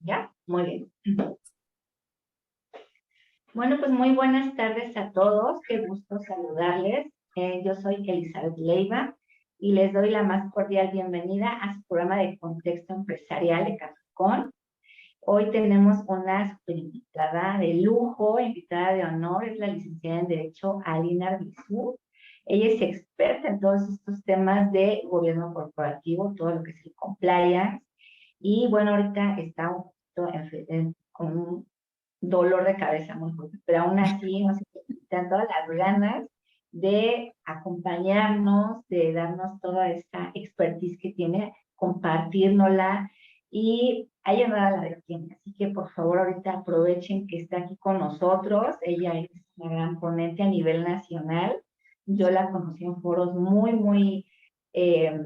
¿Ya? Muy bien. Bueno, pues muy buenas tardes a todos. Qué gusto saludarles. Yo soy Elizabeth Leiva y les doy la más cordial bienvenida a su programa de Contexto Empresarial de Cafecón. Hoy tenemos una super invitada de lujo, invitada de honor, es la licenciada en Derecho Alina Arbizu. Ella es experta en todos estos temas de gobierno corporativo, todo lo que es el compliance. Y bueno, ahorita está un poquito con un dolor de cabeza muy fuerte, pero aún así nos quitan todas las ganas de acompañarnos, de darnos toda esta expertise que tiene, compartirnosla y ayudar a la de quien. Así que por favor ahorita aprovechen que está aquí con nosotros. Ella es una gran ponente a nivel nacional. Yo la conocí en foros muy eh,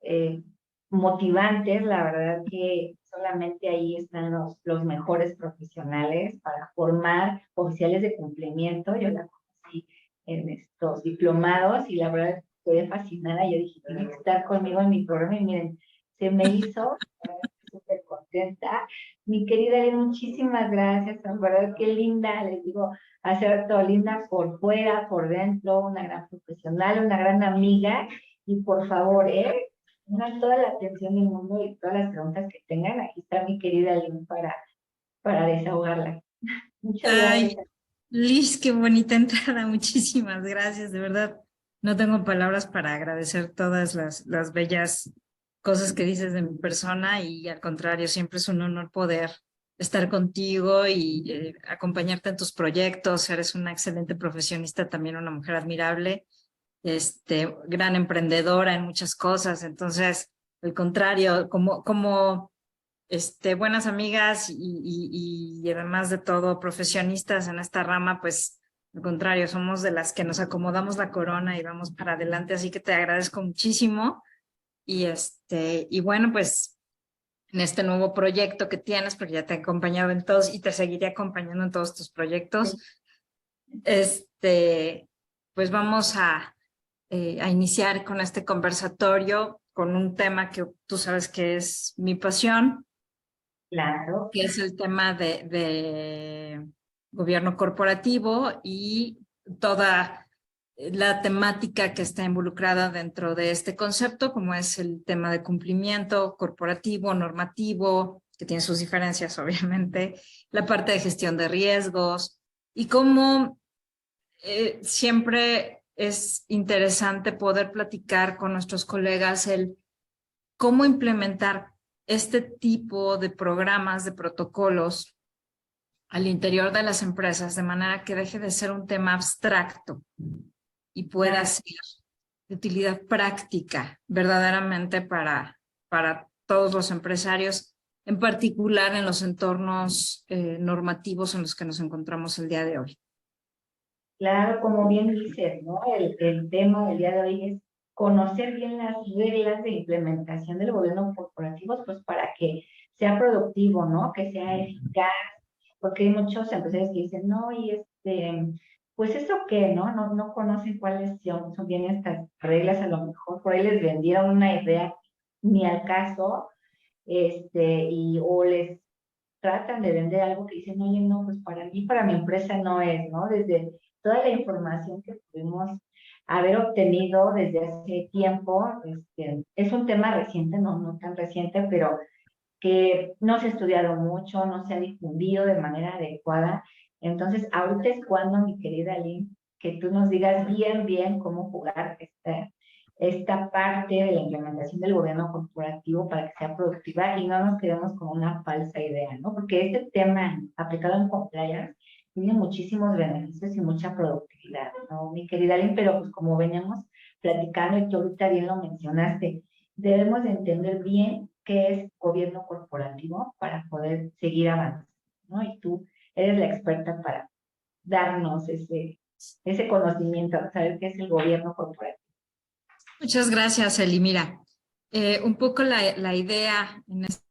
eh, motivantes. La verdad que solamente ahí están los mejores profesionales para formar oficiales de cumplimiento. Yo la conocí en estos diplomados y la verdad estoy fascinada. Yo dije, tiene que estar conmigo en mi programa y miren, se me hizo súper contenta. Mi querida Elena, muchísimas gracias. En verdad, qué linda, les digo, hacer todo linda por fuera, por dentro, una gran profesional, una gran amiga. Y por favor, tengan toda la atención del mundo y todas las preguntas que tengan. Aquí está mi querida Lynn para desahogarla. Muchas Ay, gracias. Liz, qué bonita entrada, muchísimas gracias, de verdad. No tengo palabras para agradecer todas las bellas cosas que dices de mi persona y al contrario, siempre es un honor poder estar contigo y acompañarte en tus proyectos. Eres una excelente profesionista, también una mujer admirable, gran emprendedora en muchas cosas. Entonces, al contrario, como buenas amigas y además de todo profesionistas en esta rama, pues al contrario, somos de las que nos acomodamos la corona y vamos para adelante, así que te agradezco muchísimo y bueno, pues en este nuevo proyecto que tienes, porque ya te he acompañado en todos y te seguiré acompañando en todos tus proyectos, pues vamos a iniciar con este conversatorio con un tema que tú sabes que es mi pasión, Claro. que es el tema de gobierno corporativo y toda la temática que está involucrada dentro de este concepto, como es el tema de cumplimiento corporativo, normativo, que tiene sus diferencias, obviamente, la parte de gestión de riesgos y cómo siempre es interesante poder platicar con nuestros colegas el cómo implementar este tipo de programas, de protocolos al interior de las empresas, de manera que deje de ser un tema abstracto y pueda Claro. ser de utilidad práctica verdaderamente para todos los empresarios, en particular en los entornos normativos en los que nos encontramos el día de hoy. Claro, como bien dices, ¿no? El tema del día de hoy es conocer bien las reglas de implementación del gobierno corporativo, pues para que sea productivo, ¿no? Que sea eficaz, porque hay muchos empresarios que dicen, no, y pues eso qué, ¿no? No conocen cuáles son bien estas reglas, a lo mejor por ahí les vendieron una idea ni al caso, o les tratan de vender algo que dicen, oye, no, pues para mí, para mi empresa no es, ¿no? Desde toda la información que pudimos haber obtenido desde hace tiempo, es un tema reciente, no tan reciente, pero que no se ha estudiado mucho, no se ha difundido de manera adecuada. Entonces, ahorita es cuando, mi querida Lynn, que tú nos digas bien cómo jugar esta parte de la implementación del gobierno corporativo para que sea productiva y no nos quedemos con una falsa idea, ¿no? Porque este tema aplicado en compliance tiene muchísimos beneficios y mucha productividad, ¿no, mi querida Lynn? Pero pues como veníamos platicando y tú ahorita bien lo mencionaste, debemos de entender bien qué es gobierno corporativo para poder seguir avanzando, ¿no? Y tú eres la experta para darnos ese conocimiento, saber qué es el gobierno corporativo. Muchas gracias, Eli. Mira, un poco la idea en este...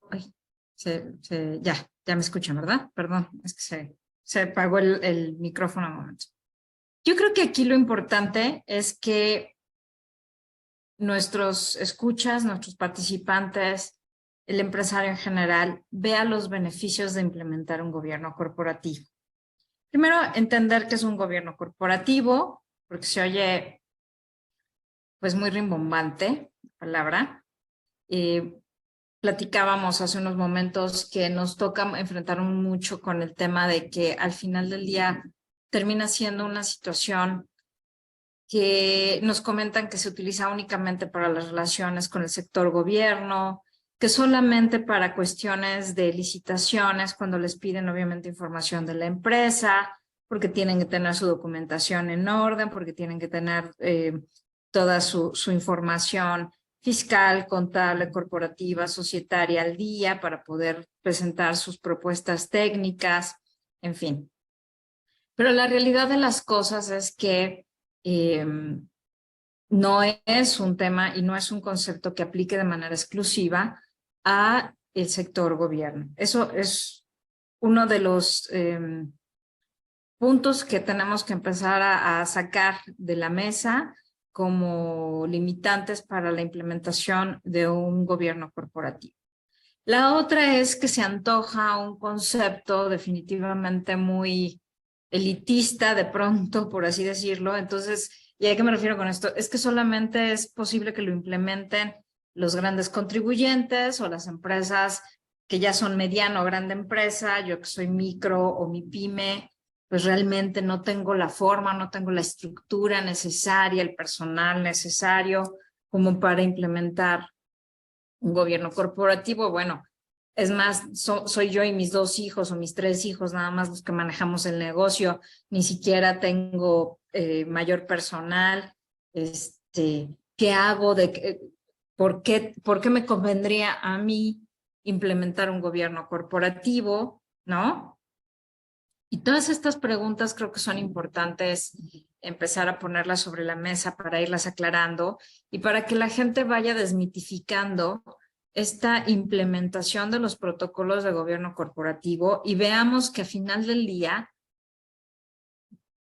Ay, ya me escuchan, ¿verdad? Perdón, es que se apagó el micrófono un momento. Yo creo que aquí lo importante es que nuestros escuchas, nuestros participantes, el empresario en general vea los beneficios de implementar un gobierno corporativo. Primero, entender qué es un gobierno corporativo, porque se oye pues muy rimbombante la palabra. Platicábamos hace unos momentos que nos toca enfrentar mucho con el tema de que al final del día termina siendo una situación que nos comentan que se utiliza únicamente para las relaciones con el sector gobierno, que solamente para cuestiones de licitaciones, cuando les piden obviamente información de la empresa, porque tienen que tener su documentación en orden, porque tienen que tener toda su información fiscal, contable, corporativa, societaria al día para poder presentar sus propuestas técnicas, en fin. Pero la realidad de las cosas es que no es un tema y no es un concepto que aplique de manera exclusiva a el sector gobierno. Eso es uno de los puntos que tenemos que empezar a sacar de la mesa como limitantes para la implementación de un gobierno corporativo. La otra es que se antoja un concepto definitivamente muy elitista de pronto, por así decirlo. Entonces, ¿y a qué me refiero con esto? Es que solamente es posible que lo implementen los grandes contribuyentes o las empresas que ya son mediano o grande empresa. Yo que soy micro o mi pyme, pues realmente no tengo la forma, no tengo la estructura necesaria, el personal necesario como para implementar un gobierno corporativo. Bueno, es más, soy yo y mis 2 hijos o mis 3 hijos nada más los que manejamos el negocio, ni siquiera tengo mayor personal. ¿Qué hago? ¿Por qué me convendría a mí implementar un gobierno corporativo? ¿No? Y todas estas preguntas creo que son importantes empezar a ponerlas sobre la mesa para irlas aclarando y para que la gente vaya desmitificando esta implementación de los protocolos de gobierno corporativo y veamos que al final del día,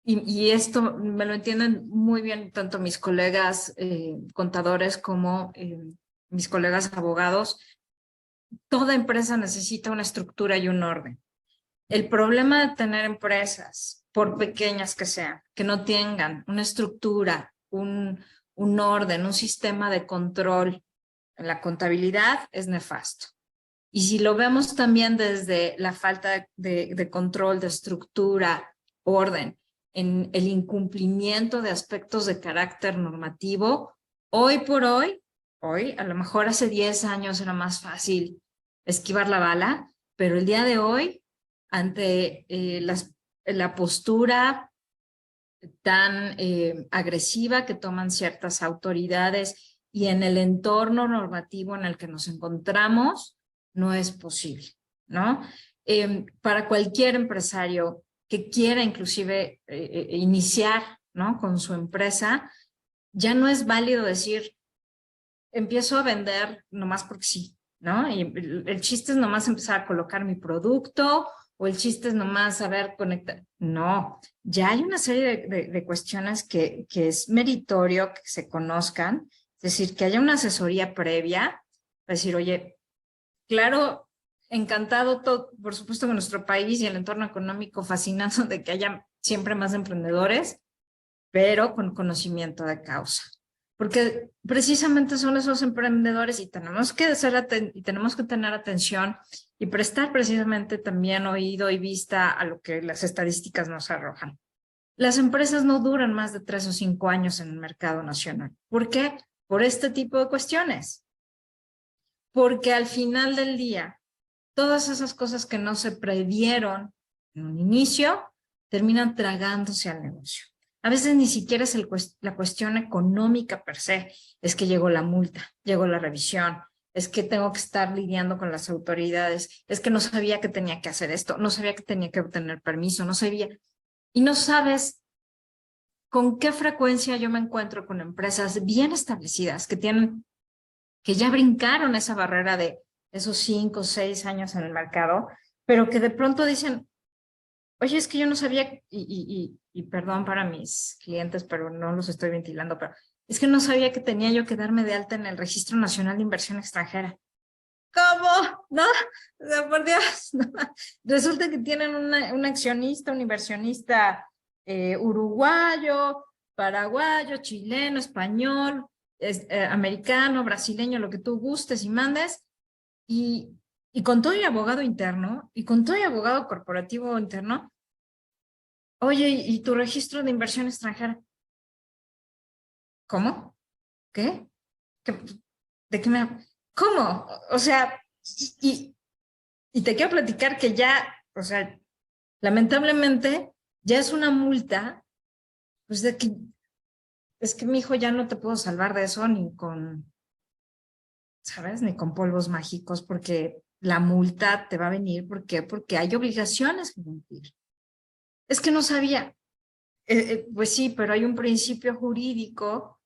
y esto me lo entienden muy bien tanto mis colegas contadores como mis colegas abogados, toda empresa necesita una estructura y un orden. El problema de tener empresas, por pequeñas que sean, que no tengan una estructura, un orden, un sistema de control en la contabilidad es nefasto. Y si lo vemos también desde la falta de control, de estructura, orden, en el incumplimiento de aspectos de carácter normativo, hoy por hoy, a lo mejor hace 10 años era más fácil esquivar la bala, pero el día de hoy, ante la postura tan agresiva que toman ciertas autoridades y en el entorno normativo en el que nos encontramos, no es posible, ¿no? Para cualquier empresario que quiera inclusive iniciar, ¿no?, con su empresa, ya no es válido decir, empiezo a vender nomás porque sí, ¿no? Y el chiste es nomás empezar a colocar mi producto o el chiste es nomás saber conectar. No, ya hay una serie de cuestiones que es meritorio que se conozcan, es decir, que haya una asesoría previa, decir, oye, claro, encantado, por supuesto, que nuestro país y el entorno económico fascinado de que haya siempre más emprendedores, pero con conocimiento de causa. Porque precisamente son esos emprendedores y tenemos que tener atención y prestar precisamente también oído y vista a lo que las estadísticas nos arrojan. Las empresas no duran más de 3 o 5 años en el mercado nacional. ¿Por qué? Por este tipo de cuestiones. Porque al final del día, todas esas cosas que no se previeron en un inicio terminan tragándose al negocio. A veces ni siquiera es la cuestión económica per se, es que llegó la multa, llegó la revisión, es que tengo que estar lidiando con las autoridades, es que no sabía que tenía que hacer esto, no sabía que tenía que obtener permiso, no sabía. Y no sabes con qué frecuencia yo me encuentro con empresas bien establecidas que ya brincaron esa barrera de esos 5 o 6 años en el mercado, pero que de pronto dicen, oye, es que yo no sabía, y perdón para mis clientes, pero no los estoy ventilando, pero es que no sabía que tenía yo que darme de alta en el Registro Nacional de Inversión Extranjera. ¿cómo? ¿No? O sea, por Dios, ¿no? Resulta que tienen un accionista, un inversionista uruguayo, paraguayo, chileno, español, americano, brasileño, lo que tú gustes y mandes, y, y con todo el abogado interno, y con todo el abogado corporativo interno, oye, ¿y tu registro de inversión extranjera? ¿Cómo? ¿Qué? ¿De qué me hablas? ¿Cómo? O sea, y, y te quiero platicar que ya, o sea, lamentablemente, ya es una multa, pues de que es que mi hijo ya no te puedo salvar de eso ni con, ¿sabes? Ni con polvos mágicos, porque la multa te va a venir. ¿Por qué? Porque hay obligaciones que cumplir. Es que no sabía. Pues sí, pero hay un principio jurídico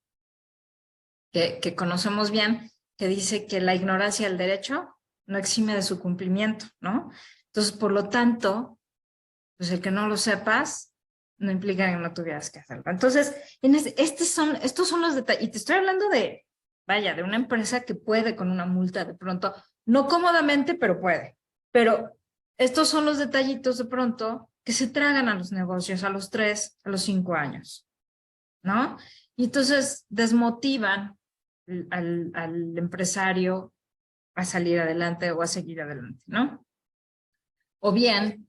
que conocemos bien que dice que la ignorancia del derecho no exime de su cumplimiento, ¿no? Entonces, por lo tanto, pues el que no lo sepas no implica que no tuvieras que hacerlo. Entonces, estos son los detalles, y te estoy hablando de, vaya, de una empresa que puede con una multa de pronto, no cómodamente, pero puede. Pero estos son los detallitos de pronto que se tragan a los negocios a los 3, a los 5 años, ¿no? Y entonces desmotivan al empresario a salir adelante o a seguir adelante, ¿no? O bien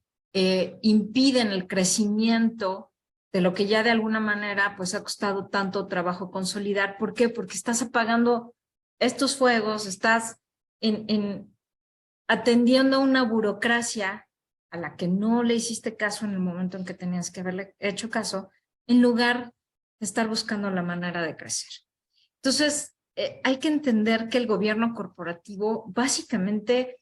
impiden el crecimiento de lo que ya de alguna manera pues ha costado tanto trabajo consolidar. ¿Por qué? Porque estás apagando estos fuegos, estás atendiendo a una burocracia a la que no le hiciste caso en el momento en que tenías que haberle hecho caso, en lugar de estar buscando la manera de crecer. Entonces, hay que entender que el gobierno corporativo básicamente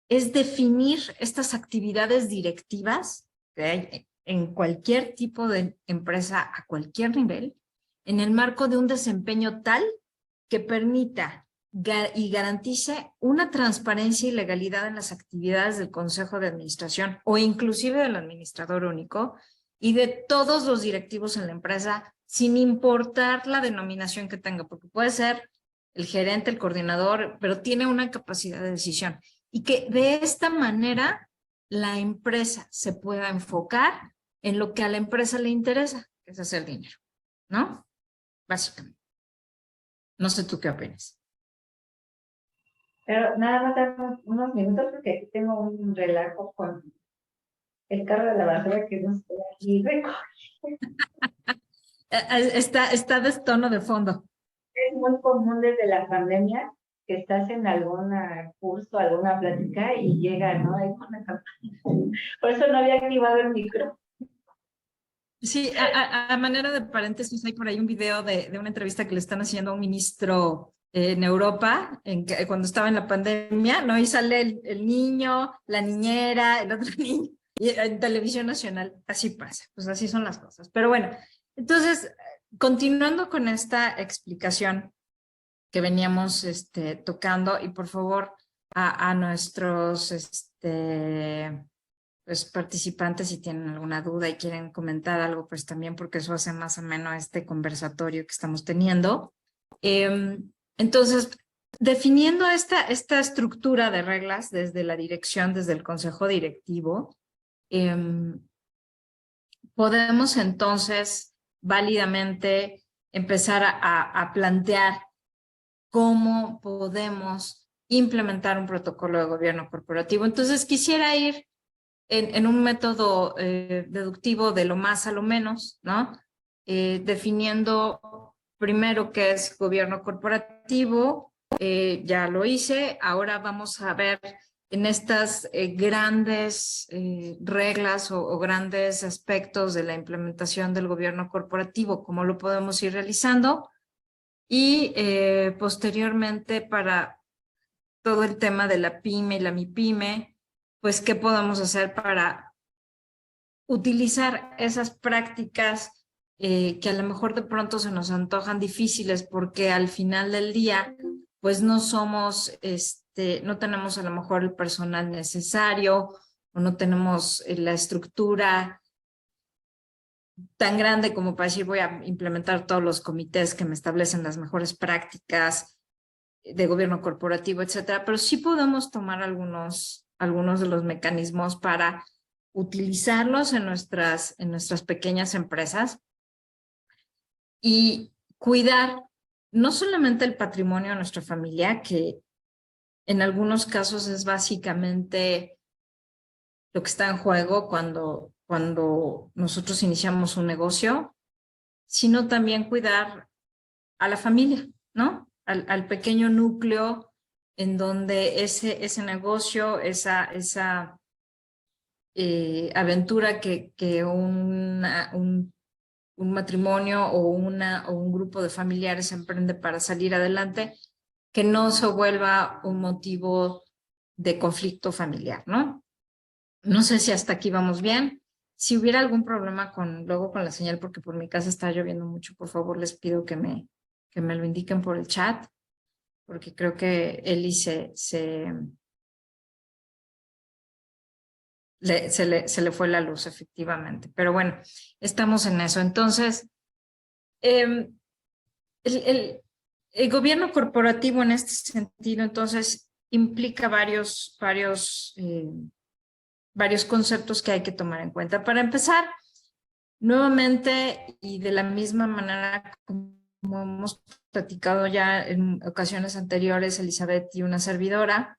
es definir estas actividades directivas que hay en cualquier tipo de empresa a cualquier nivel, en el marco de un desempeño tal que permita y garantice una transparencia y legalidad en las actividades del Consejo de Administración o inclusive del administrador único y de todos los directivos en la empresa, sin importar la denominación que tenga, porque puede ser el gerente, el coordinador, pero tiene una capacidad de decisión. Y que de esta manera la empresa se pueda enfocar en lo que a la empresa le interesa, que es hacer dinero, ¿no? Básicamente. No sé tú qué opinas. Pero nada más dame unos minutos porque aquí tengo un relajo con el carro de la basura que no estoy aquí. Está de tono de fondo. Es muy común desde la pandemia que estás en algún curso, alguna plática y llega, ¿no? Por eso no había activado el micro. Sí, a manera de paréntesis, hay por ahí un video de una entrevista que le están haciendo a un ministro en Europa, cuando estaba en la pandemia, ¿no? Y sale el niño, la niñera, el otro niño, y en televisión nacional, así pasa, pues así son las cosas. Pero bueno, entonces, continuando con esta explicación que veníamos tocando, y por favor a nuestros pues, participantes, si tienen alguna duda y quieren comentar algo, pues también, porque eso hace más ameno este conversatorio que estamos teniendo. Entonces, definiendo esta estructura de reglas desde la dirección, desde el consejo directivo, podemos entonces válidamente empezar a plantear cómo podemos implementar un protocolo de gobierno corporativo. Entonces, quisiera ir en un método deductivo de lo más a lo menos, ¿no? Definiendo primero qué es gobierno corporativo, ya lo hice, ahora vamos a ver en estas grandes reglas o grandes aspectos de la implementación del gobierno corporativo, cómo lo podemos ir realizando y posteriormente para todo el tema de la pyme y la MIPYME, pues qué podemos hacer para utilizar esas prácticas que a lo mejor de pronto se nos antojan difíciles porque al final del día pues no somos, no tenemos a lo mejor el personal necesario o no tenemos la estructura tan grande como para decir voy a implementar todos los comités que me establecen las mejores prácticas de gobierno corporativo, etcétera, pero sí podemos tomar algunos de los mecanismos para utilizarlos en nuestras pequeñas empresas y cuidar no solamente el patrimonio de nuestra familia, que en algunos casos es básicamente lo que está en juego cuando nosotros iniciamos un negocio, sino también cuidar a la familia, ¿no? Al pequeño núcleo en donde ese negocio, esa aventura que un matrimonio o un grupo de familiares emprende para salir adelante, que no se vuelva un motivo de conflicto familiar, ¿no? No sé si hasta aquí vamos bien. Si hubiera algún problema luego con la señal, porque por mi casa está lloviendo mucho, por favor les pido que me lo indiquen por el chat, porque creo que Eli se le fue la luz, efectivamente. Pero bueno, estamos en eso. Entonces, el gobierno corporativo en este sentido, entonces, implica varios conceptos que hay que tomar en cuenta. Para empezar, nuevamente y de la misma manera como hemos platicado ya en ocasiones anteriores, Elizabeth y una servidora,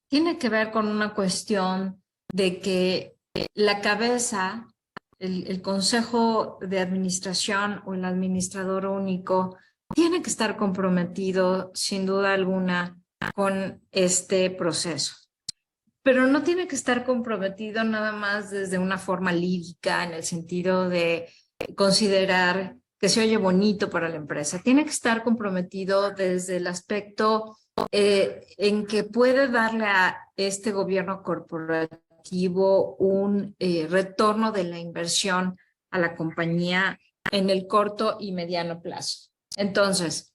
tiene que ver con una cuestión de que la cabeza, el consejo de administración o el administrador único tiene que estar comprometido sin duda alguna con este proceso. Pero no tiene que estar comprometido nada más desde una forma lírica, en el sentido de considerar que se oye bonito para la empresa. Tiene que estar comprometido desde el aspecto en que puede darle a este gobierno corporativo un retorno de la inversión a la compañía en el corto y mediano plazo. Entonces,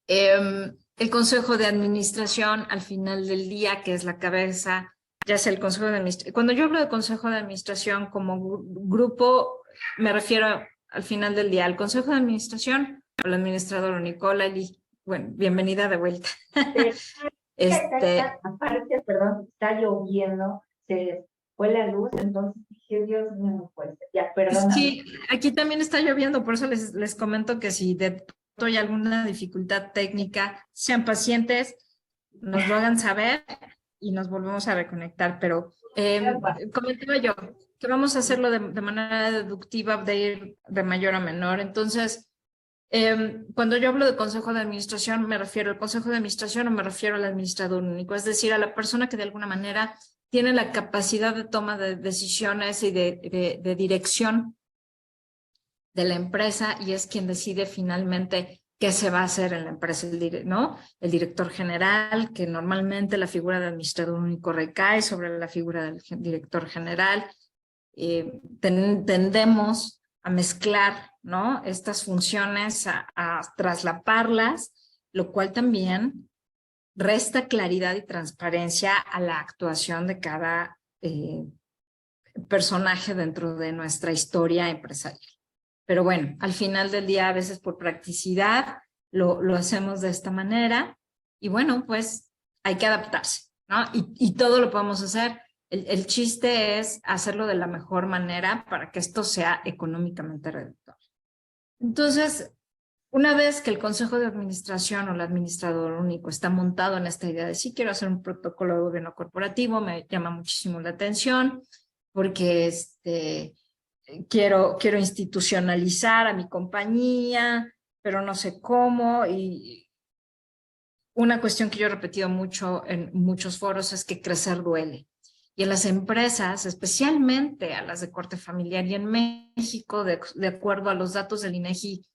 el consejo de administración al final del día, que es la cabeza, ya sea el consejo de administración. Cuando yo hablo de consejo de administración como grupo, me refiero al final del día al consejo de administración o al administrador Nicola. Bueno, bienvenida de vuelta. Aparte, perdón, está lloviendo, se fue la luz, entonces dije, Dios mío, pues ya, perdón. Sí, aquí también está lloviendo, por eso les comento que si de pronto hay alguna dificultad técnica, sean pacientes, nos lo hagan saber y nos volvemos a reconectar, pero comentaba yo que vamos a hacerlo de manera deductiva, de ir de mayor a menor. Entonces, cuando yo hablo de consejo de administración, me refiero al consejo de administración o me refiero al administrador único, es decir, a la persona que de alguna manera tiene la capacidad de toma de decisiones y de dirección de la empresa y es quien decide finalmente qué se va a hacer en la empresa, ¿no? El director general, que normalmente la figura del administrador único recae sobre la figura del director general. Tendemos a mezclar, ¿no? Estas funciones, a traslaparlas, lo cual también resta claridad y transparencia a la actuación de cada personaje dentro de nuestra historia empresarial. Pero bueno, al final del día, a veces por practicidad, lo hacemos de esta manera y bueno, pues hay que adaptarse, ¿no? Y todo lo podemos hacer. El chiste es hacerlo de la mejor manera para que esto sea económicamente redituable. Entonces, una vez que el consejo de administración o el administrador único está montado en esta idea de sí quiero hacer un protocolo de gobierno corporativo, me llama muchísimo la atención porque quiero institucionalizar a mi compañía, pero no sé cómo. Y una cuestión que yo he repetido mucho en muchos foros es que crecer duele. Y en las empresas, especialmente a las de corte familiar y en México, de acuerdo a los datos del INEGI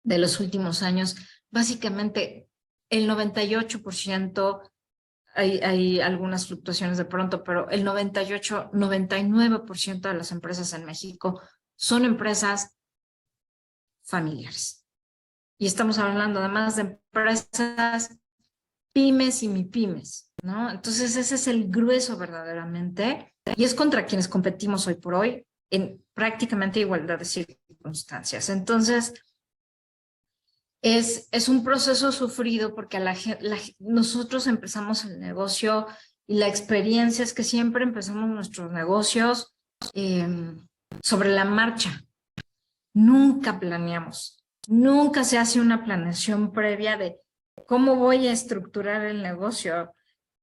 de los últimos años, básicamente el 98%, hay algunas fluctuaciones de pronto, pero el 98, 99% de las empresas en México son empresas familiares. Y estamos hablando además de empresas pymes y mipymes, ¿no? Entonces ese es el grueso verdaderamente y es contra quienes competimos hoy por hoy en prácticamente igualdad de circunstancias. Entonces, es un proceso sufrido porque nosotros empezamos el negocio y la experiencia es que siempre empezamos nuestros negocios sobre la marcha. Nunca planeamos, nunca se hace una planeación previa de cómo voy a estructurar el negocio.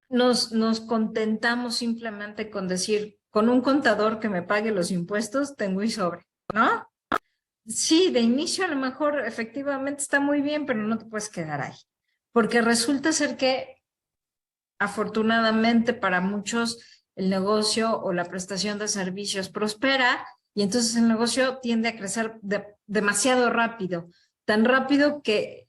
Nos contentamos simplemente con decir, con un contador que me pague los impuestos, tengo y sobre, ¿no? Sí, de inicio a lo mejor efectivamente está muy bien, pero no te puedes quedar ahí. Porque resulta ser que afortunadamente para muchos el negocio o la prestación de servicios prospera y entonces el negocio tiende a crecer demasiado rápido, tan rápido que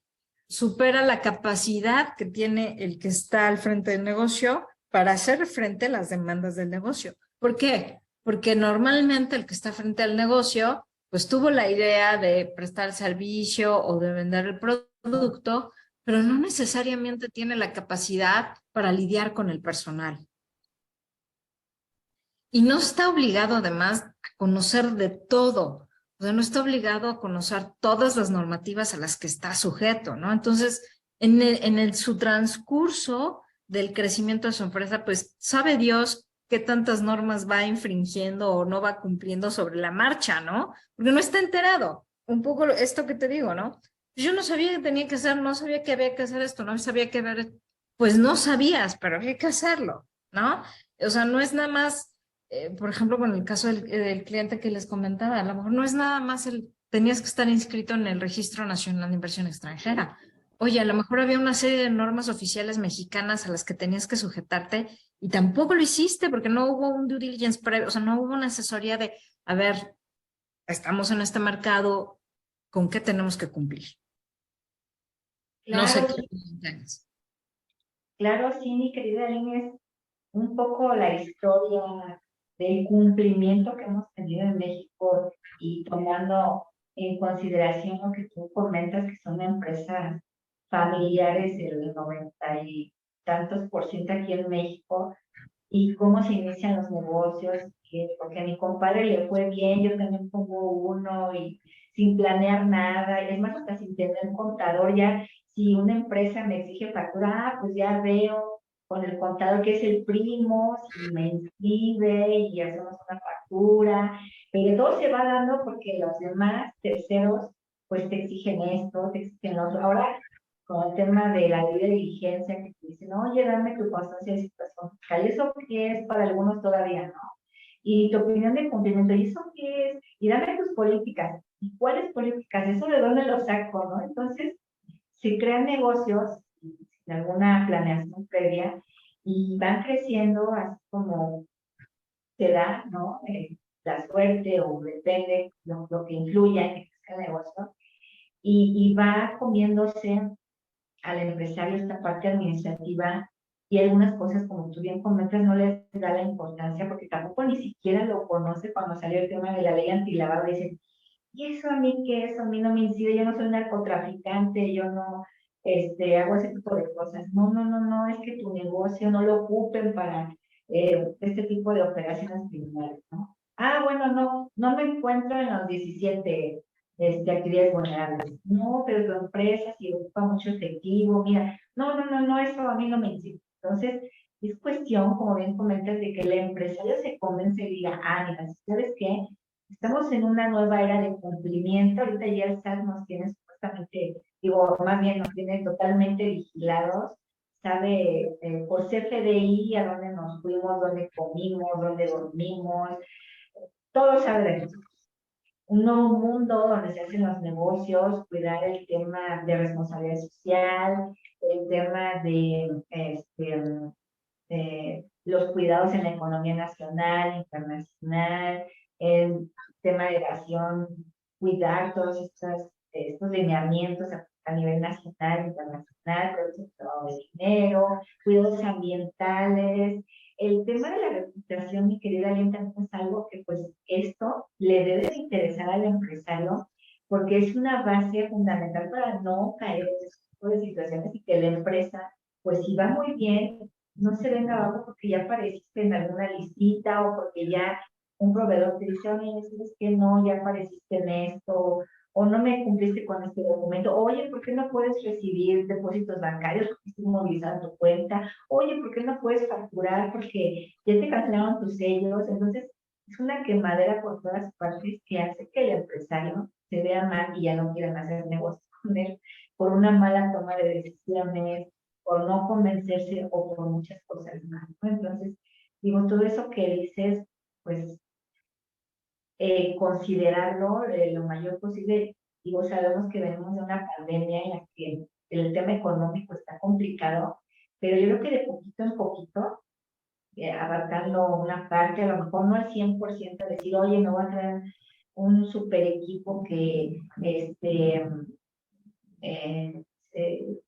supera la capacidad que tiene el que está al frente del negocio para hacer frente a las demandas del negocio. ¿Por qué? Porque normalmente el que está frente al negocio pues tuvo la idea de prestar servicio o de vender el producto, pero no necesariamente tiene la capacidad para lidiar con el personal. Y no está obligado además a conocer de todo, o sea, no está obligado a conocer todas las normativas a las que está sujeto, ¿no? Entonces, su transcurso del crecimiento de su empresa, pues sabe Dios qué tantas normas va infringiendo o no va cumpliendo sobre la marcha, ¿no? Porque no está enterado. Un poco esto que te digo, ¿no? Yo no sabía que tenía que hacer, no sabía que había que hacer esto, no sabía que ver, pues no sabías, pero había que hacerlo, ¿no? O sea, no es nada más por ejemplo, con el caso del cliente que les comentaba, a lo mejor no es nada más tenías que estar inscrito en el Registro Nacional de Inversión Extranjera. Oye, a lo mejor había una serie de normas oficiales mexicanas a las que tenías que sujetarte y tampoco lo hiciste porque no hubo un due diligence previo, o sea, no hubo una asesoría de, a ver, estamos en este mercado, ¿con qué tenemos que cumplir? No sé Claro, qué sí, piensas. claro, sí, mi querida Lynn, es un poco la historia del cumplimiento que hemos tenido en México y tomando en consideración lo que tú comentas, que son empresas familiares del 90 y tantos por ciento aquí en México, y cómo se inician los negocios, porque a mi compadre le fue bien, yo también pongo uno y sin planear nada, es más, hasta sin tener contador, ya si una empresa me exige factura, pues ya veo con el contador que es el primo, si me inscribe y hacemos una factura, pero todo se va dando porque los demás terceros pues te exigen esto, te exigen lo otro. Ahora con el tema de la ley de diligencia, que te dicen, oye, dame tu constancia de situación fiscal, ¿eso qué es? Para algunos todavía no. Y tu opinión de cumplimiento, ¿y eso qué es? Y dame tus políticas. ¿Y cuáles políticas? ¿Eso de dónde lo saco, no? Entonces, se crean negocios sin alguna planeación previa y van creciendo así como se da, ¿no? La suerte o depende lo que influya en que crezca el negocio y va comiéndose al empresario esta parte administrativa y algunas cosas, como tú bien comentas, no les da la importancia porque tampoco ni siquiera lo conoce cuando salió el tema de la ley antilavado. Dicen, ¿y eso a mí qué es? A mí no me incide, yo no soy narcotraficante, yo no hago ese tipo de cosas. No, no, no, no, es que tu negocio no lo ocupen para este tipo de operaciones criminales, ¿no? Ah, bueno, no, no me encuentro en los 17 actividades vulnerables. No, pero tu empresa si ocupa mucho efectivo, mira, no, no, no, no, eso a mí no me incide. Entonces, es cuestión, como bien comentas, de que el empresario se convence y diga, ah, mira, ¿sabes qué? Estamos en una nueva era de cumplimiento. Ahorita ya el SAT nos tiene supuestamente, digo, más bien nos tiene totalmente vigilados. Sabe por CFDI a dónde nos fuimos, dónde comimos, dónde dormimos. Todo sabe de nosotros. Un nuevo mundo donde se hacen los negocios, cuidar el tema de responsabilidad social, el tema los cuidados en la economía nacional, internacional, el tema de evasión, cuidar todos estos lineamientos a nivel nacional, internacional, productos de lavado de dinero, cuidados ambientales. El tema de la reputación, mi querida Lenta, es algo que pues esto le debe de interesar al empresario porque es una base fundamental para no caer en este tipo de situaciones y que la empresa, pues si va muy bien, no se venga abajo porque ya apareciste en alguna listita o porque ya un proveedor te dice, oye, es que no, ya apareciste en esto, o no me cumpliste con este documento, oye, ¿por qué no puedes recibir depósitos bancarios porque estás movilizando tu cuenta? Oye, ¿por qué no puedes facturar porque ya te cancelaron tus sellos? Entonces, es una quemadera por todas partes que hace que el empresario se vea mal y ya no quieran hacer negocio con él por una mala toma de decisiones, por no convencerse o por muchas cosas más, ¿no? Entonces, digo, todo eso que dices, pues considerarlo lo mayor posible. Digo, sabemos que venimos de una pandemia en la que el tema económico está complicado, pero yo creo que de poquito en poquito, abarcando una parte, a lo mejor no al 100%, decir, oye, me voy a traer un super equipo que, eh, eh,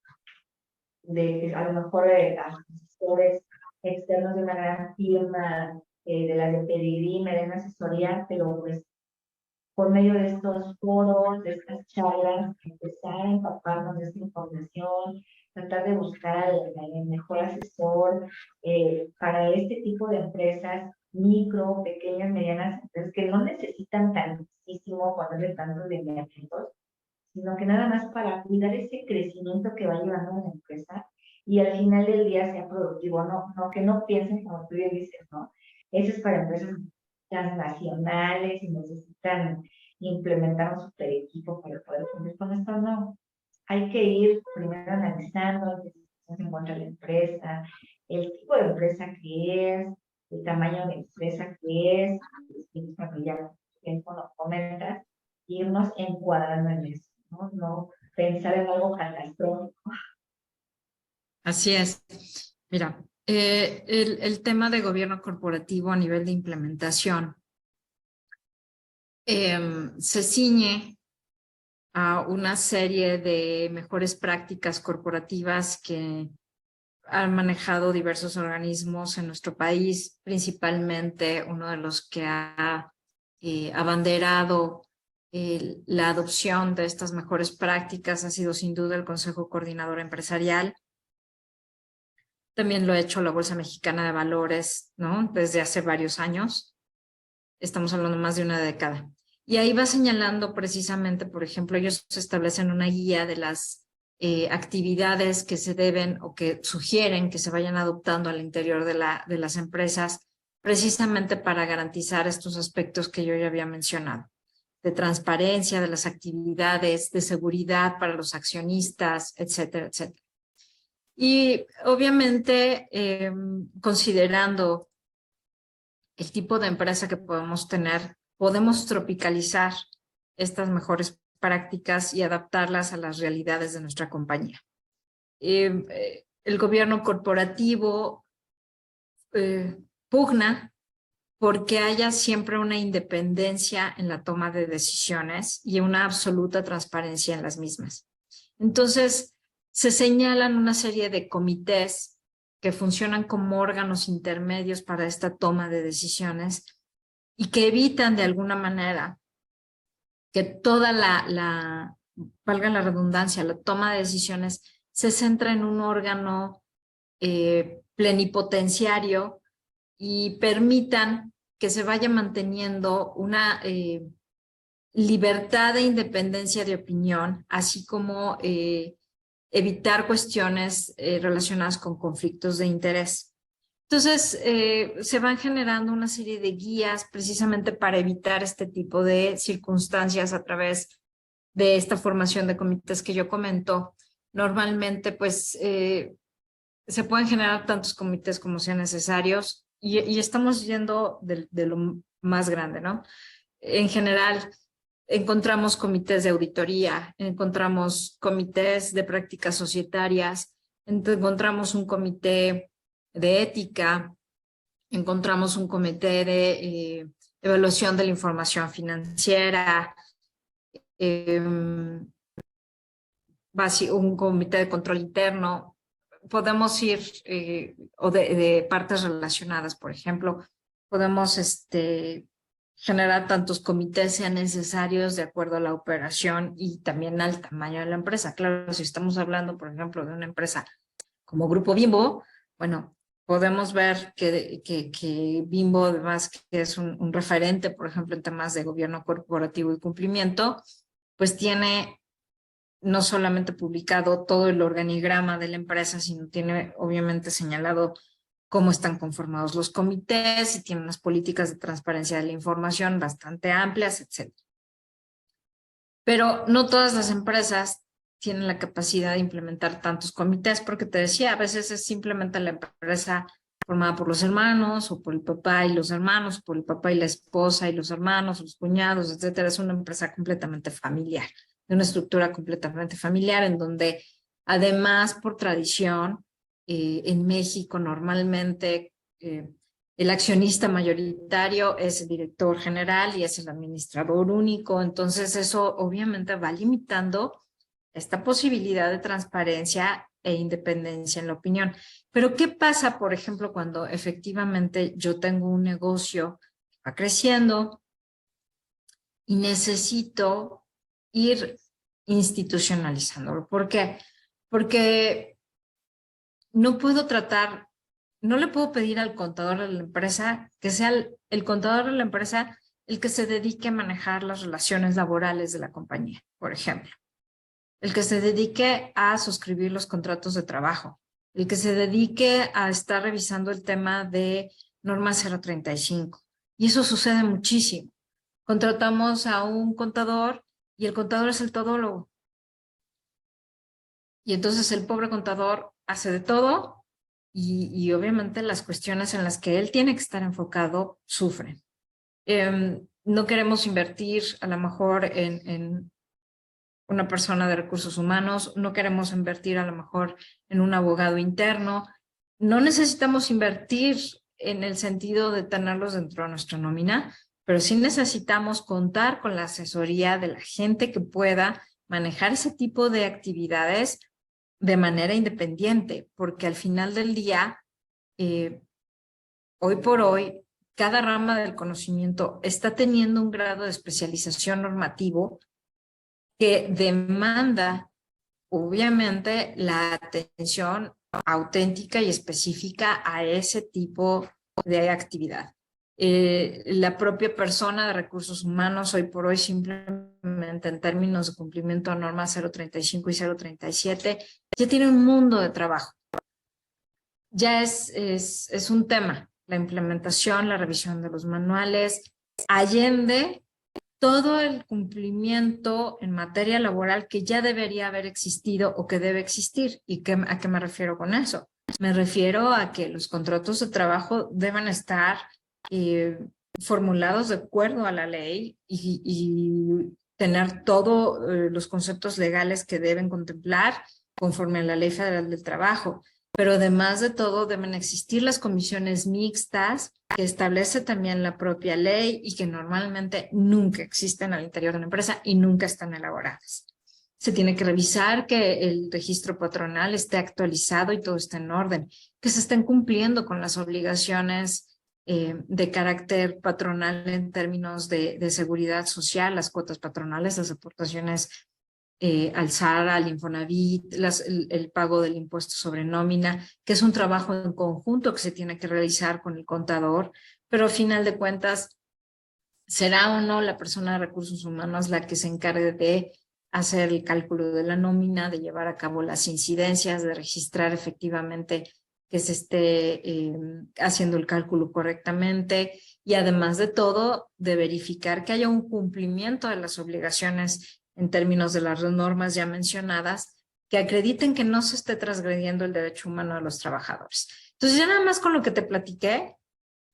de a lo mejor asesores externos de una gran firma, de las de pedigrí, me den asesoría, pero pues por medio de estos foros, de estas charlas, empezar a empaparnos de esta información, tratar de buscar el mejor asesor para este tipo de empresas, micro, pequeñas, medianas, empresas que no necesitan tantísimo ponerle tantos lineamientos, sino que nada más para cuidar ese crecimiento que va llevando la empresa y al final del día sea productivo, no que no piensen como tú ya dices, ¿no? Eso es para empresas transnacionales y necesitan implementar un super equipo para poder cumplir con esto, no. Hay que ir primero analizando qué se encuentra la empresa, el tipo de empresa que es, el tamaño de empresa que es, cuando ya tiempo nos comentas, irnos encuadrando en eso, ¿no? No pensar en algo catastrófico. Así es. Mira, el tema de gobierno corporativo a nivel de implementación se ciñe a una serie de mejores prácticas corporativas que han manejado diversos organismos en nuestro país, principalmente uno de los que ha abanderado la adopción de estas mejores prácticas ha sido sin duda el Consejo Coordinador Empresarial. También lo ha hecho la Bolsa Mexicana de Valores, ¿no? Desde hace varios años. Estamos hablando más de una década. Y ahí va señalando precisamente, por ejemplo, ellos establecen una guía de las actividades que se deben o que sugieren que se vayan adoptando al interior de las empresas, precisamente para garantizar estos aspectos que yo ya había mencionado, de transparencia de las actividades, de seguridad para los accionistas, etcétera, etcétera. Y obviamente, considerando el tipo de empresa que podemos tener, podemos tropicalizar estas mejores prácticas y adaptarlas a las realidades de nuestra compañía. El gobierno corporativo pugna porque haya siempre una independencia en la toma de decisiones y una absoluta transparencia en las mismas. Entonces, se señalan una serie de comités que funcionan como órganos intermedios para esta toma de decisiones y que evitan de alguna manera que toda valga la redundancia, la toma de decisiones se centra en un órgano plenipotenciario y permitan que se vaya manteniendo una libertad e independencia de opinión, así como evitar cuestiones relacionadas con conflictos de interés. Entonces, se van generando una serie de guías precisamente para evitar este tipo de circunstancias a través de esta formación de comités que yo comento. Normalmente, pues, se pueden generar tantos comités como sean necesarios y estamos yendo de lo más grande, ¿no? En general, encontramos comités de auditoría, encontramos comités de prácticas societarias, encontramos un comité de ética, encontramos un comité de evaluación de la información financiera, un comité de control interno. Podemos ir, o de partes relacionadas, por ejemplo, podemos generar tantos comités sean necesarios de acuerdo a la operación y también al tamaño de la empresa. Claro, si estamos hablando, por ejemplo, de una empresa como Grupo Bimbo, bueno, podemos ver que Bimbo, además, que es un referente, por ejemplo, en temas de gobierno corporativo y cumplimiento, pues tiene no solamente publicado todo el organigrama de la empresa, sino tiene obviamente señalado cómo están conformados los comités y tiene unas políticas de transparencia de la información bastante amplias, etc. Pero no todas las empresas tienen la capacidad de implementar tantos comités, porque te decía, a veces es simplemente la empresa formada por los hermanos, o por el papá y los hermanos, o por el papá y la esposa y los hermanos, o los cuñados, etcétera. Es una empresa completamente familiar, de una estructura completamente familiar, en donde además, por tradición, en México normalmente el accionista mayoritario es el director general y es el administrador único. Entonces eso obviamente va limitando esta posibilidad de transparencia e independencia en la opinión. Pero ¿qué pasa, por ejemplo, cuando efectivamente yo tengo un negocio que va creciendo y necesito ir institucionalizándolo? ¿Por qué? Porque no puedo tratar, no le puedo pedir al contador de la empresa que sea el contador de la empresa el que se dedique a manejar las relaciones laborales de la compañía, por ejemplo. El que se dedique a suscribir los contratos de trabajo, el que se dedique a estar revisando el tema de norma 035. Y eso sucede muchísimo. Contratamos a un contador y el contador es el todólogo. Y entonces el pobre contador hace de todo y obviamente las cuestiones en las que él tiene que estar enfocado sufren. No queremos invertir a lo mejor en una persona de recursos humanos, no queremos invertir a lo mejor en un abogado interno, no necesitamos invertir en el sentido de tenerlos dentro de nuestra nómina, pero sí necesitamos contar con la asesoría de la gente que pueda manejar ese tipo de actividades de manera independiente, porque al final del día, hoy por hoy, cada rama del conocimiento está teniendo un grado de especialización normativo que demanda, obviamente, la atención auténtica y específica a ese tipo de actividad. La propia persona de recursos humanos hoy por hoy simplemente en términos de cumplimiento a normas 035 y 037 ya tiene un mundo de trabajo. Ya es un tema, la implementación, la revisión de los manuales, allende todo el cumplimiento en materia laboral que ya debería haber existido o que debe existir. ¿Y a qué me refiero con eso? Me refiero a que los contratos de trabajo deben estar formulados de acuerdo a la ley y tener todos los conceptos legales que deben contemplar conforme a la Ley Federal del Trabajo. Pero además de todo deben existir las comisiones mixtas que establece también la propia ley y que normalmente nunca existen al interior de la empresa y nunca están elaboradas. Se tiene que revisar que el registro patronal esté actualizado y todo esté en orden, que se estén cumpliendo con las obligaciones de carácter patronal en términos de seguridad social, las cuotas patronales, las aportaciones al SAR, al Infonavit, el pago del impuesto sobre nómina, que es un trabajo en conjunto que se tiene que realizar con el contador, pero al final de cuentas, será o no la persona de recursos humanos la que se encargue de hacer el cálculo de la nómina, de llevar a cabo las incidencias, de registrar efectivamente que se esté haciendo el cálculo correctamente y además de todo, de verificar que haya un cumplimiento de las obligaciones en términos de las normas ya mencionadas, que acrediten que no se esté transgrediendo el derecho humano de los trabajadores. Entonces, ya nada más con lo que te platiqué,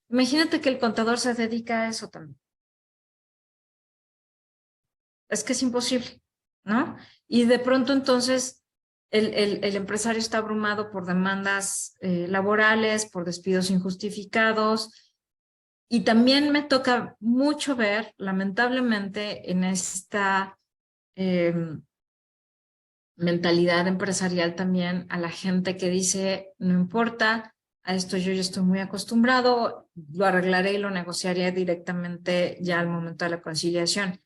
imagínate que el contador se dedica a eso también. Es que es imposible, ¿no? Y de pronto entonces el empresario está abrumado por demandas laborales, por despidos injustificados, y también me toca mucho ver, lamentablemente, en esta mentalidad empresarial también a la gente que dice, no importa, a esto yo ya estoy muy acostumbrado, lo arreglaré y lo negociaré directamente ya al momento de la conciliación.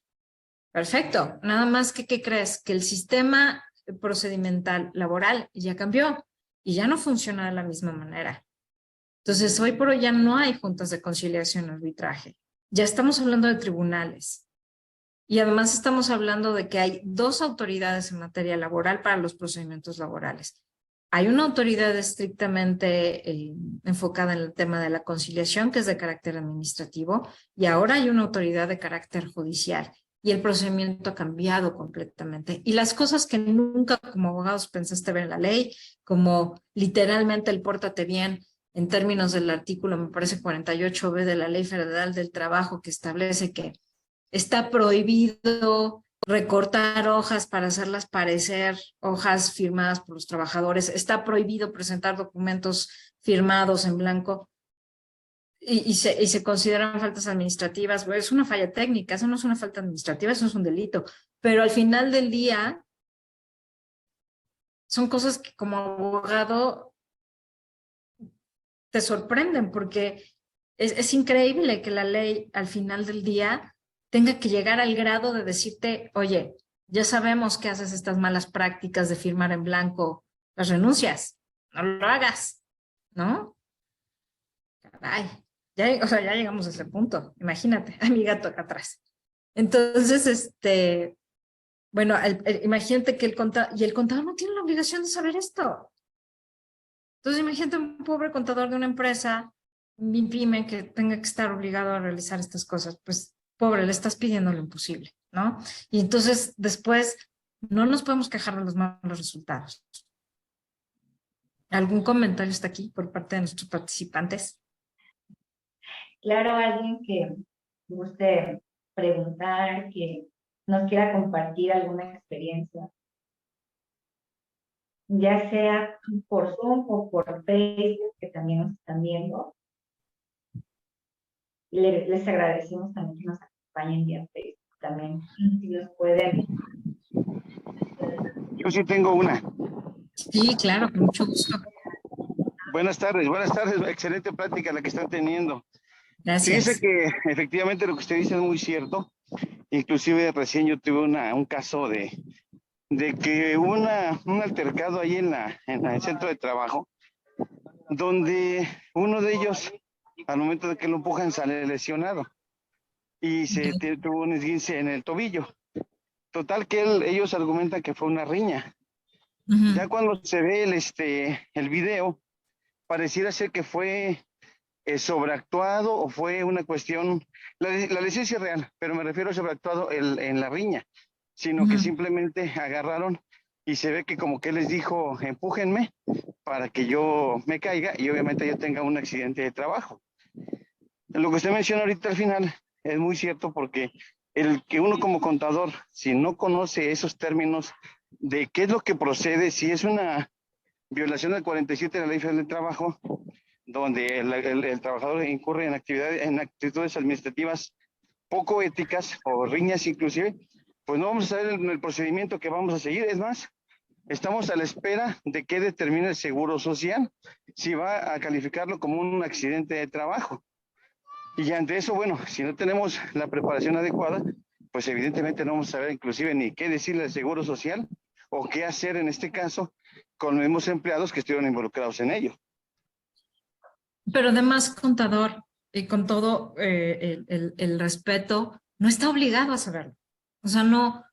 Perfecto, nada más que, ¿qué crees? Que el sistema procedimental laboral ya cambió y ya no funciona de la misma manera. Entonces, hoy por hoy ya no hay juntas de conciliación y arbitraje. Ya estamos hablando de tribunales. Y además estamos hablando de que hay dos autoridades en materia laboral para los procedimientos laborales. Hay una autoridad estrictamente enfocada en el tema de la conciliación, que es de carácter administrativo, y ahora hay una autoridad de carácter judicial. Y el procedimiento ha cambiado completamente. Y las cosas que nunca como abogados pensaste ver en la ley, como literalmente el pórtate bien, en términos del artículo, me parece 48B de la Ley Federal del Trabajo, que establece que está prohibido recortar hojas para hacerlas parecer hojas firmadas por los trabajadores. Está prohibido presentar documentos firmados en blanco y se consideran faltas administrativas. Bueno, es una falla técnica, eso no es una falta administrativa, eso es un delito. Pero al final del día son cosas que como abogado te sorprenden porque es increíble que la ley al final del día tenga que llegar al grado de decirte, oye, ya sabemos que haces estas malas prácticas de firmar en blanco las renuncias, no lo hagas, ¿no? Caray, ya, o sea, ya llegamos a ese punto, imagínate, a mi gato acá atrás. Entonces, bueno, imagínate que el contador no tiene la obligación de saber esto. Entonces, imagínate un pobre contador de una empresa, un pyme, que tenga que estar obligado a realizar estas cosas, pues pobre, le estás pidiendo lo imposible, ¿no? Y entonces después no nos podemos quejar de los malos resultados. ¿Algún comentario está aquí por parte de nuestros participantes? Claro, alguien que guste preguntar, que nos quiera compartir alguna experiencia, ya sea por Zoom o por Facebook, que también nos están viendo. Les agradecemos también que nos acompañen vía Facebook también, si los pueden. Yo sí tengo una. Sí, claro, con mucho gusto. Buenas tardes, excelente plática la que están teniendo. Gracias. Fíjese que efectivamente lo que usted dice es muy cierto. Inclusive recién yo tuve un caso de que hubo un altercado ahí en el centro de trabajo, donde uno de ellos, al momento de que lo empujan, sale lesionado y tuvo un esguince en el tobillo. Total que ellos argumentan que fue una riña. Ya cuando se ve el video, pareciera ser que fue sobreactuado o fue una cuestión, la licencia real, pero me refiero a sobreactuado en la riña, sino que simplemente agarraron y se ve que como que les dijo, empújenme para que yo me caiga y obviamente yo tenga un accidente de trabajo. Lo que usted menciona ahorita al final es muy cierto, porque el que uno como contador, si no conoce esos términos de qué es lo que procede, si es una violación del 47 de la Ley Federal del Trabajo, donde el trabajador incurre en actitudes administrativas poco éticas o riñas inclusive, pues no vamos a saber el procedimiento que vamos a seguir. Es más, estamos a la espera de que determine el Seguro Social si va a calificarlo como un accidente de trabajo. Y ante eso, bueno, si no tenemos la preparación adecuada, pues evidentemente no vamos a saber inclusive ni qué decirle al Seguro Social o qué hacer en este caso con los mismos empleados que estuvieron involucrados en ello. Pero además, contador, y con todo el respeto, no está obligado a saberlo. O sea, no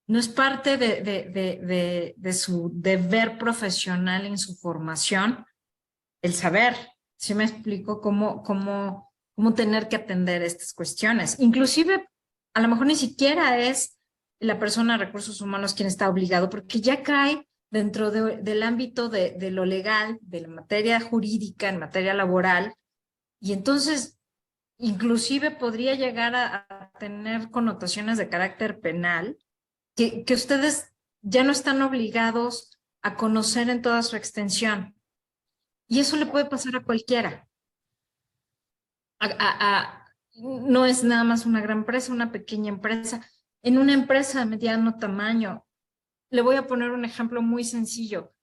es parte de su deber profesional en su formación el saber. ¿Sí me explico cómo tener que atender estas cuestiones? Inclusive, a lo mejor ni siquiera es la persona de recursos humanos quien está obligado, porque ya cae dentro del ámbito de lo legal, de la materia jurídica, en materia laboral, y entonces inclusive podría llegar a tener connotaciones de carácter penal que ustedes ya no están obligados a conocer en toda su extensión. Y eso le puede pasar a cualquiera. No es nada más una gran empresa, una pequeña empresa. En una empresa de mediano tamaño, le voy a poner un ejemplo muy sencillo.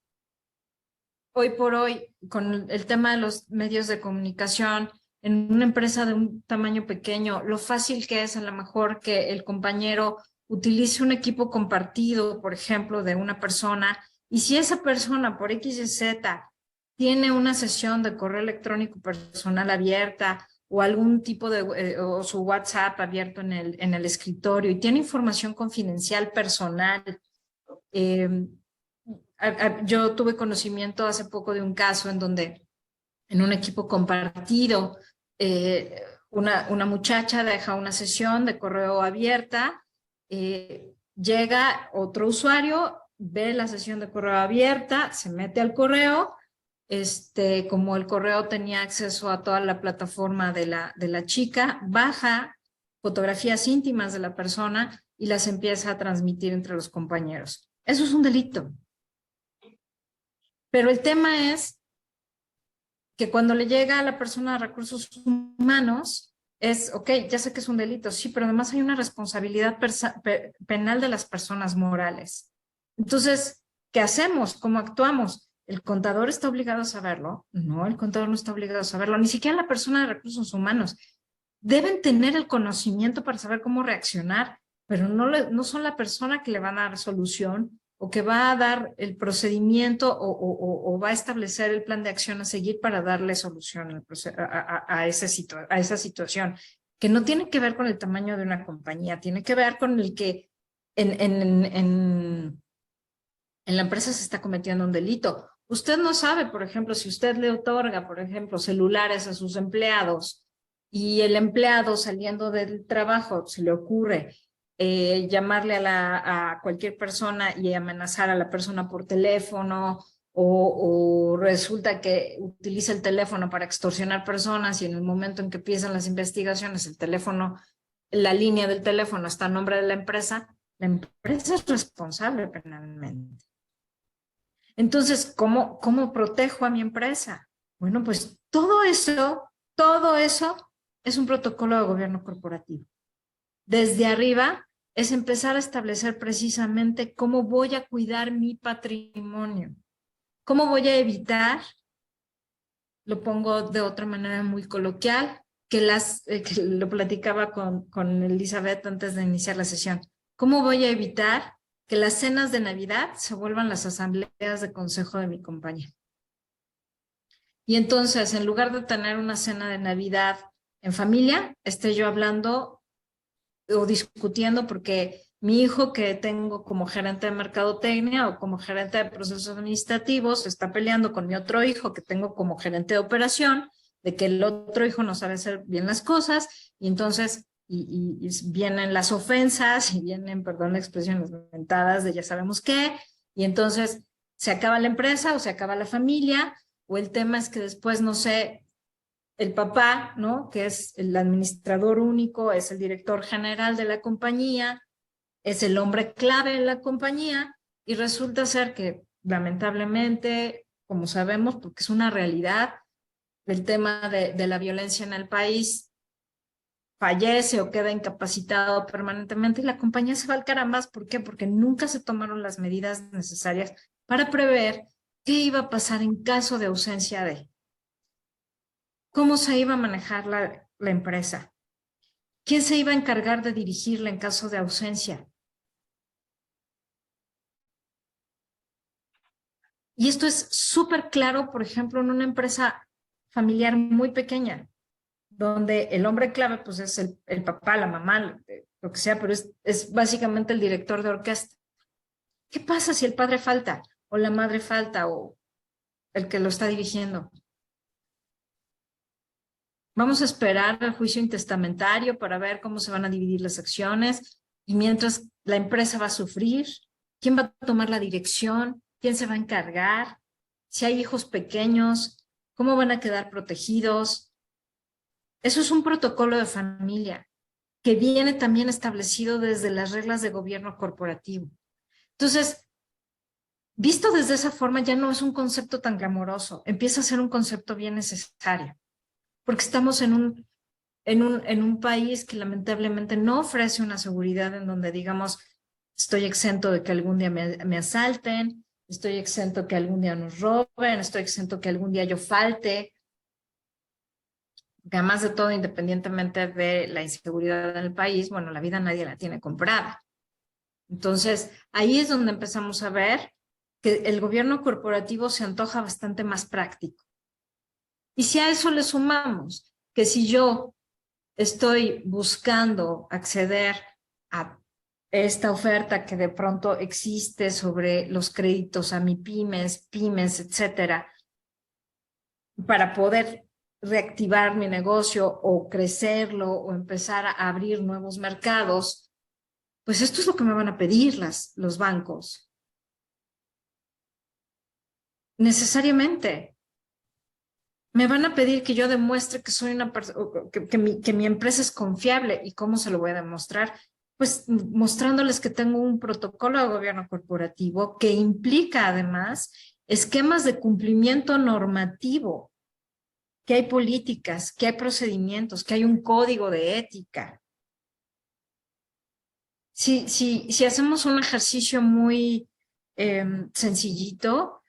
Hoy por hoy, con el tema de los medios de comunicación, en una empresa de un tamaño pequeño, lo fácil que es a lo mejor que el compañero utilice un equipo compartido, por ejemplo, de una persona, y si esa persona por X y Z tiene una sesión de correo electrónico personal abierta o algún tipo de, o su WhatsApp abierto en el escritorio y tiene información confidencial personal. Yo tuve conocimiento hace poco de un caso en donde en un equipo compartido, una muchacha deja una sesión de correo abierta, llega otro usuario, ve la sesión de correo abierta, se mete al correo, como el correo tenía acceso a toda la plataforma de la chica, baja fotografías íntimas de la persona y las empieza a transmitir entre los compañeros. Eso es un delito. Pero el tema es que cuando le llega a la persona de recursos humanos, es, ok, ya sé que es un delito, sí, pero además hay una responsabilidad penal de las personas morales. Entonces, ¿qué hacemos? ¿Cómo actuamos? ¿El contador está obligado a saberlo? No, el contador no está obligado a saberlo, ni siquiera la persona de recursos humanos. Deben tener el conocimiento para saber cómo reaccionar, pero no son la persona que le van a dar solución o que va a dar el procedimiento o va a establecer el plan de acción a seguir para darle solución a esa situación, que no tiene que ver con el tamaño de una compañía, tiene que ver con el que en la empresa se está cometiendo un delito. Usted no sabe, por ejemplo, si usted le otorga, por ejemplo, celulares a sus empleados y el empleado saliendo del trabajo se le ocurre llamarle a cualquier persona y amenazar a la persona por teléfono o resulta que utiliza el teléfono para extorsionar personas y en el momento en que empiezan las investigaciones el teléfono, la línea del teléfono está a nombre de la empresa es responsable penalmente. Entonces, ¿cómo protejo a mi empresa? Bueno, pues todo eso es un protocolo de gobierno corporativo. Desde arriba es empezar a establecer precisamente cómo voy a cuidar mi patrimonio, cómo voy a evitar, lo pongo de otra manera muy coloquial, que lo platicaba con Elizabeth antes de iniciar la sesión, cómo voy a evitar que las cenas de Navidad se vuelvan las asambleas de consejo de mi compañía. Y entonces, en lugar de tener una cena de Navidad en familia, esté yo hablando o discutiendo porque mi hijo que tengo como gerente de mercadotecnia o como gerente de procesos administrativos está peleando con mi otro hijo que tengo como gerente de operación, de que el otro hijo no sabe hacer bien las cosas y entonces y vienen las ofensas y vienen, perdón la expresión, las mentadas de ya sabemos qué, y entonces se acaba la empresa o se acaba la familia, o el tema es que después, no sé, el papá, ¿no? Que es el administrador único, es el director general de la compañía, es el hombre clave en la compañía, y resulta ser que, lamentablemente, como sabemos, porque es una realidad, el tema de la violencia en el país fallece o queda incapacitado permanentemente y la compañía se va al carambas. ¿Por qué? Porque nunca se tomaron las medidas necesarias para prever qué iba a pasar en caso de ausencia de. ¿Cómo se iba a manejar la empresa? ¿Quién se iba a encargar de dirigirla en caso de ausencia? Y esto es súper claro, por ejemplo, en una empresa familiar muy pequeña, donde el hombre clave pues es el papá, la mamá, lo que sea, pero es básicamente el director de orquesta. ¿Qué pasa si el padre falta o la madre falta o el que lo está dirigiendo? Vamos a esperar el juicio intestamentario para ver cómo se van a dividir las acciones y mientras la empresa va a sufrir, ¿quién va a tomar la dirección? ¿Quién se va a encargar? Si hay hijos pequeños, ¿cómo van a quedar protegidos? Eso es un protocolo de familia que viene también establecido desde las reglas de gobierno corporativo. Entonces, visto desde esa forma ya no es un concepto tan glamoroso, empieza a ser un concepto bien necesario, porque estamos en un país que lamentablemente no ofrece una seguridad en donde digamos, estoy exento de que algún día me asalten, estoy exento que algún día nos roben, estoy exento que algún día yo falte. Porque además de todo, independientemente de la inseguridad en el país, bueno, la vida nadie la tiene comprada. Entonces, ahí es donde empezamos a ver que el gobierno corporativo se antoja bastante más práctico. Y si a eso le sumamos que si yo estoy buscando acceder a esta oferta que de pronto existe sobre los créditos a mi pymes, etcétera, para poder reactivar mi negocio o crecerlo o empezar a abrir nuevos mercados, pues esto es lo que me van a pedir los bancos. Necesariamente. Me van a pedir que yo demuestre que soy una persona, que mi empresa es confiable. ¿Y cómo se lo voy a demostrar? Pues mostrándoles que tengo un protocolo de gobierno corporativo que implica además esquemas de cumplimiento normativo, que hay políticas, que hay procedimientos, que hay un código de ética. Si hacemos un ejercicio muy sencillito,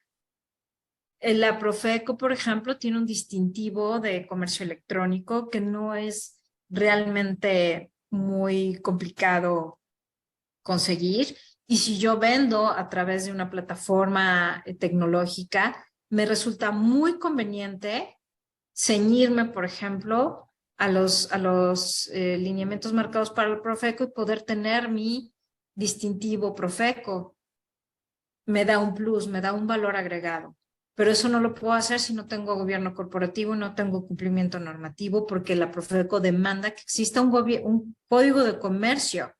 la Profeco, por ejemplo, tiene un distintivo de comercio electrónico que no es realmente muy complicado conseguir. Y si yo vendo a través de una plataforma tecnológica, me resulta muy conveniente ceñirme, por ejemplo, a los lineamientos marcados para el Profeco y poder tener mi distintivo Profeco. Me da un plus, me da un valor agregado. Pero eso no lo puedo hacer si no tengo gobierno corporativo, no tengo cumplimiento normativo, porque la Profeco demanda que exista un código de comercio,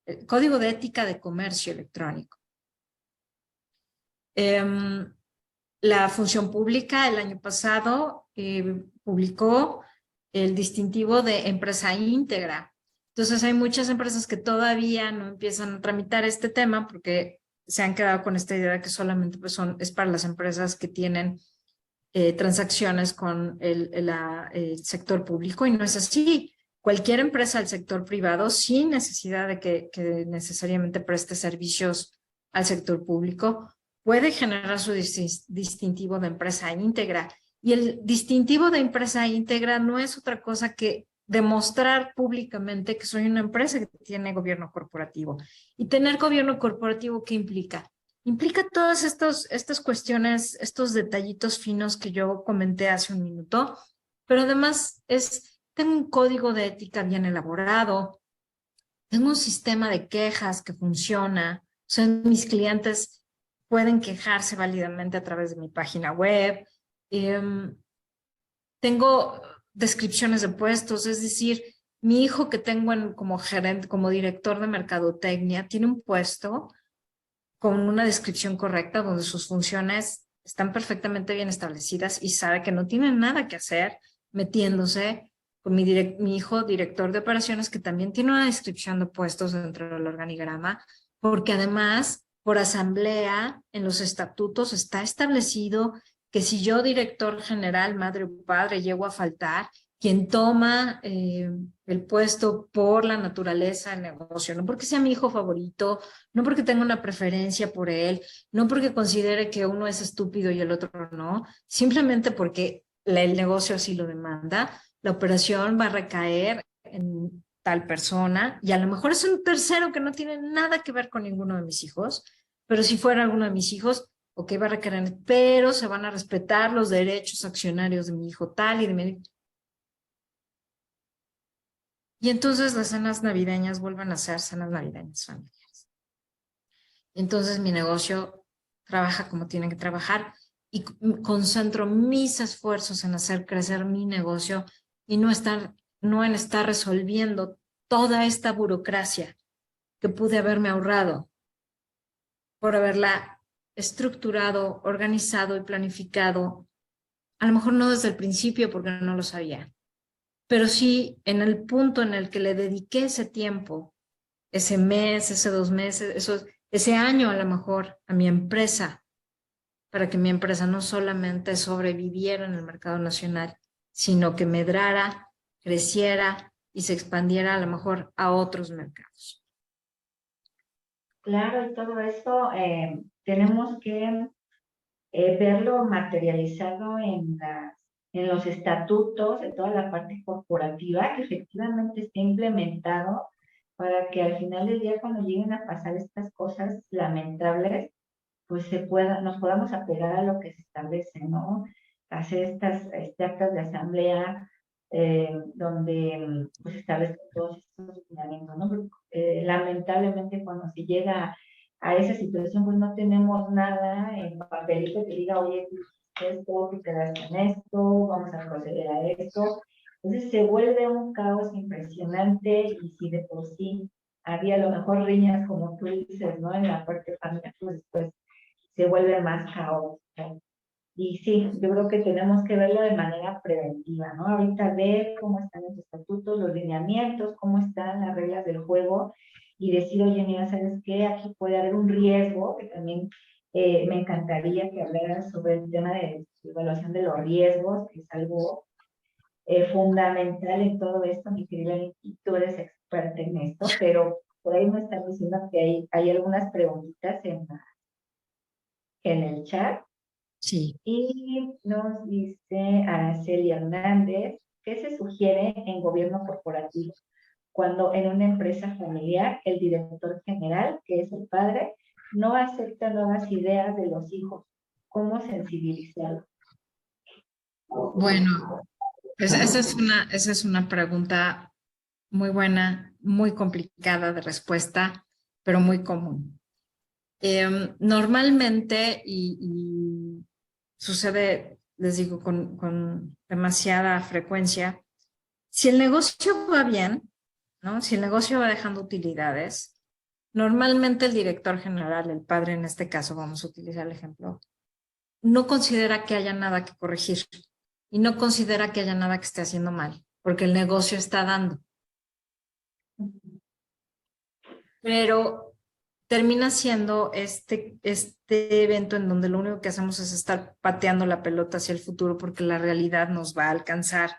el código de ética de comercio electrónico. La función pública el año pasado publicó el distintivo de empresa íntegra. Entonces hay muchas empresas que todavía no empiezan a tramitar este tema porque se han quedado con esta idea de que solamente pues es para las empresas que tienen transacciones con el sector público, y no es así. Cualquier empresa del sector privado, sin necesidad de que necesariamente preste servicios al sector público, puede generar su distintivo de empresa íntegra. Y el distintivo de empresa íntegra no es otra cosa que demostrar públicamente que soy una empresa que tiene gobierno corporativo. Y tener gobierno corporativo, ¿qué implica? Implica todas estas cuestiones, estos detallitos finos que yo comenté hace un minuto, pero además tengo un código de ética bien elaborado, tengo un sistema de quejas que funciona, o sea, mis clientes pueden quejarse válidamente a través de mi página web, tengo descripciones de puestos, es decir, mi hijo que tengo como gerente, como director de mercadotecnia, tiene un puesto con una descripción correcta donde sus funciones están perfectamente bien establecidas y sabe que no tiene nada que hacer metiéndose con mi hijo director de operaciones, que también tiene una descripción de puestos dentro del organigrama, porque además por asamblea en los estatutos está establecido que si yo, director general, madre o padre, llego a faltar, quien toma el puesto por la naturaleza del negocio, no porque sea mi hijo favorito, no porque tenga una preferencia por él, no porque considere que uno es estúpido y el otro no, simplemente porque el negocio así lo demanda, la operación va a recaer en tal persona, y a lo mejor es un tercero que no tiene nada que ver con ninguno de mis hijos, pero si fuera alguno de mis hijos, ok, va a recaer, pero se van a respetar los derechos accionarios de mi hijo tal y de mi... Y entonces las cenas navideñas vuelven a ser cenas navideñas familiares. Entonces mi negocio trabaja como tiene que trabajar y concentro mis esfuerzos en hacer crecer mi negocio y no en estar resolviendo toda esta burocracia que pude haberme ahorrado por haberla estructurado, organizado y planificado, a lo mejor no desde el principio porque no lo sabía, pero sí en el punto en el que le dediqué ese tiempo, ese mes, ese 2 meses, ese año a lo mejor a mi empresa, para que mi empresa no solamente sobreviviera en el mercado nacional, sino que medrara, creciera y se expandiera a lo mejor a otros mercados. Claro, y todo esto tenemos que verlo materializado en los estatutos, en toda la parte corporativa, que efectivamente esté implementado para que al final del día, cuando lleguen a pasar estas cosas lamentables, pues nos podamos apegar a lo que se establece, ¿no? Hacer estas actas de asamblea donde pues establezcan todos estos lineamientos, ¿no? Porque, lamentablemente cuando se llega a esa situación, pues no tenemos nada en papelito que diga, oye, esto, que quedaste en esto, vamos a proceder a esto. Entonces se vuelve un caos impresionante y si de por sí había a lo mejor riñas, como tú dices, ¿no? En la parte familiar, pues después se vuelve más caótica. Y sí, yo creo que tenemos que verlo de manera preventiva, ¿no? Ahorita ver cómo están los estatutos, los lineamientos, cómo están las reglas del juego y decir, oye, mira, ¿sabes qué? Aquí puede haber un riesgo, que también me encantaría que hablaras sobre el tema de evaluación de los riesgos, que es algo fundamental en todo esto, mi querida, y tú eres experta en esto, pero por ahí me están diciendo que hay algunas preguntitas en el chat. Sí. Y nos dice Araceli Hernández, ¿qué se sugiere en gobierno corporativo cuando en una empresa familiar el director general, que es el padre, no acepta nuevas ideas de los hijos? ¿Cómo sensibilizarlo? Bueno, esa es una pregunta muy buena, muy complicada de respuesta, pero muy común. Normalmente, y sucede, les digo, con demasiada frecuencia, si el negocio va bien, ¿no? Si el negocio va dejando utilidades, normalmente el director general, el padre en este caso, vamos a utilizar el ejemplo, no considera que haya nada que corregir y no considera que haya nada que esté haciendo mal, porque el negocio está dando. Pero termina siendo este evento en donde lo único que hacemos es estar pateando la pelota hacia el futuro porque la realidad nos va a alcanzar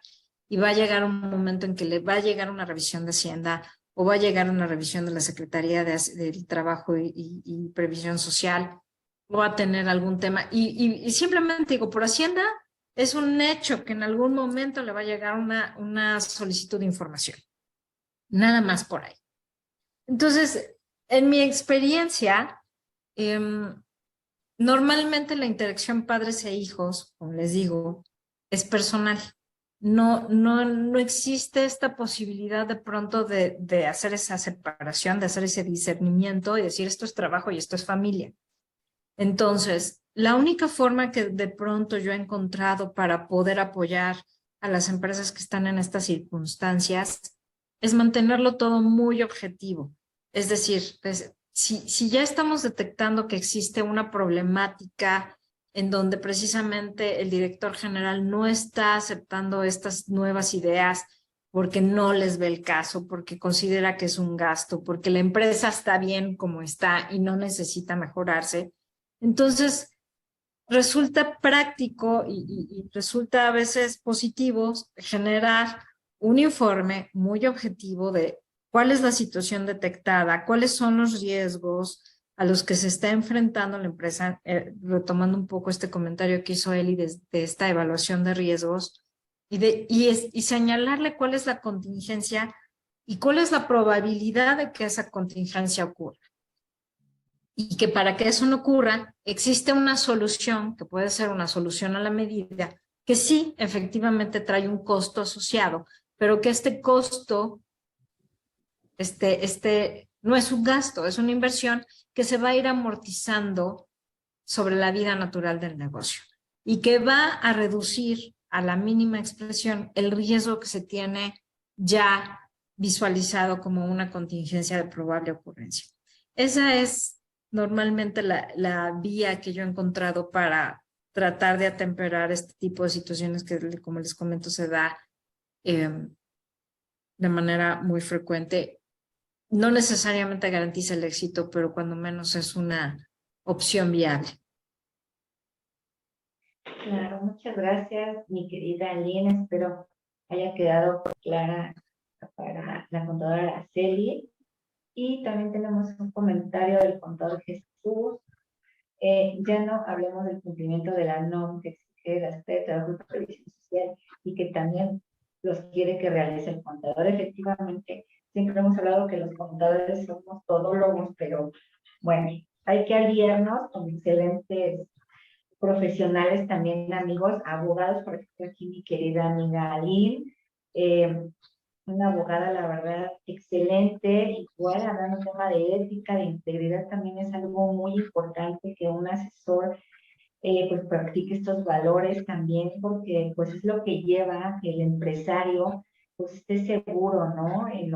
y va a llegar un momento en que le va a llegar una revisión de Hacienda o va a llegar una revisión de la Secretaría del Trabajo y Previsión Social o va a tener algún tema. Y simplemente digo, por Hacienda es un hecho que en algún momento le va a llegar una solicitud de información. Nada más por ahí. Entonces, en mi experiencia, normalmente la interacción padres e hijos, como les digo, es personal. No existe esta posibilidad de pronto de hacer esa separación, de hacer ese discernimiento y decir esto es trabajo y esto es familia. Entonces, la única forma que de pronto yo he encontrado para poder apoyar a las empresas que están en estas circunstancias es mantenerlo todo muy objetivo. Es decir, si ya estamos detectando que existe una problemática en donde precisamente el director general no está aceptando estas nuevas ideas porque no les ve el caso, porque considera que es un gasto, porque la empresa está bien como está y no necesita mejorarse, entonces resulta práctico y resulta a veces positivo generar un informe muy objetivo de cuál es la situación detectada, cuáles son los riesgos a los que se está enfrentando la empresa, retomando un poco este comentario que hizo Eli de esta evaluación de riesgos y señalarle cuál es la contingencia y cuál es la probabilidad de que esa contingencia ocurra. Y que para que eso no ocurra, existe una solución, que puede ser una solución a la medida, que sí, efectivamente trae un costo asociado, pero que este costo, no es un gasto, es una inversión que se va a ir amortizando sobre la vida natural del negocio y que va a reducir a la mínima expresión el riesgo que se tiene ya visualizado como una contingencia de probable ocurrencia. Esa es normalmente la vía que yo he encontrado para tratar de atemperar este tipo de situaciones que, como les comento, se da de manera muy frecuente. No necesariamente garantiza el éxito, pero cuando menos es una opción viable. Claro, muchas gracias, mi querida Aline. Espero haya quedado clara para la contadora Araceli. Y también tenemos un comentario del contador Jesús. Ya no hablemos del cumplimiento de la NOM que exige la Secretaría de Trabajo y Previsión Social y que también los quiere que realice el contador. Efectivamente, siempre hemos hablado que los contadores somos todólogos, pero bueno, hay que aliarnos con excelentes profesionales también, amigos, abogados, por ejemplo, aquí mi querida amiga Aline, una abogada, la verdad, excelente. Igual hablando de tema de ética, de integridad, también es algo muy importante que un asesor pues practique estos valores también, porque pues es lo que lleva el empresario pues esté seguro, ¿no? En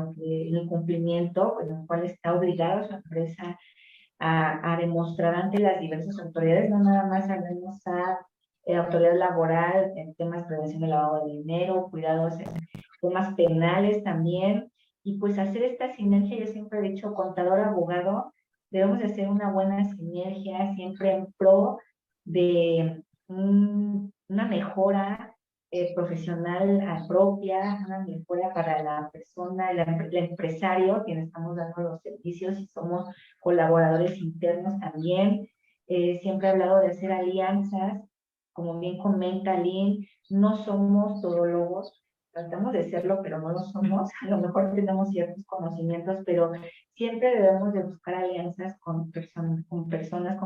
el cumplimiento, en el cual está obligado a su empresa a demostrar ante las diversas autoridades, no nada más hablemos a autoridad laboral, en temas de prevención del lavado de dinero, cuidados en temas penales también, y pues hacer esta sinergia, yo siempre he dicho, contador, abogado, debemos de hacer una buena sinergia siempre en pro de una mejora profesional propia, una mejora para la persona, el empresario, quien estamos dando los servicios y somos colaboradores internos también. Siempre he hablado de hacer alianzas, como bien comenta Lynn, no somos todólogos, tratamos de serlo, pero no lo somos. A lo mejor tenemos ciertos conocimientos, pero siempre debemos de buscar alianzas con personas, con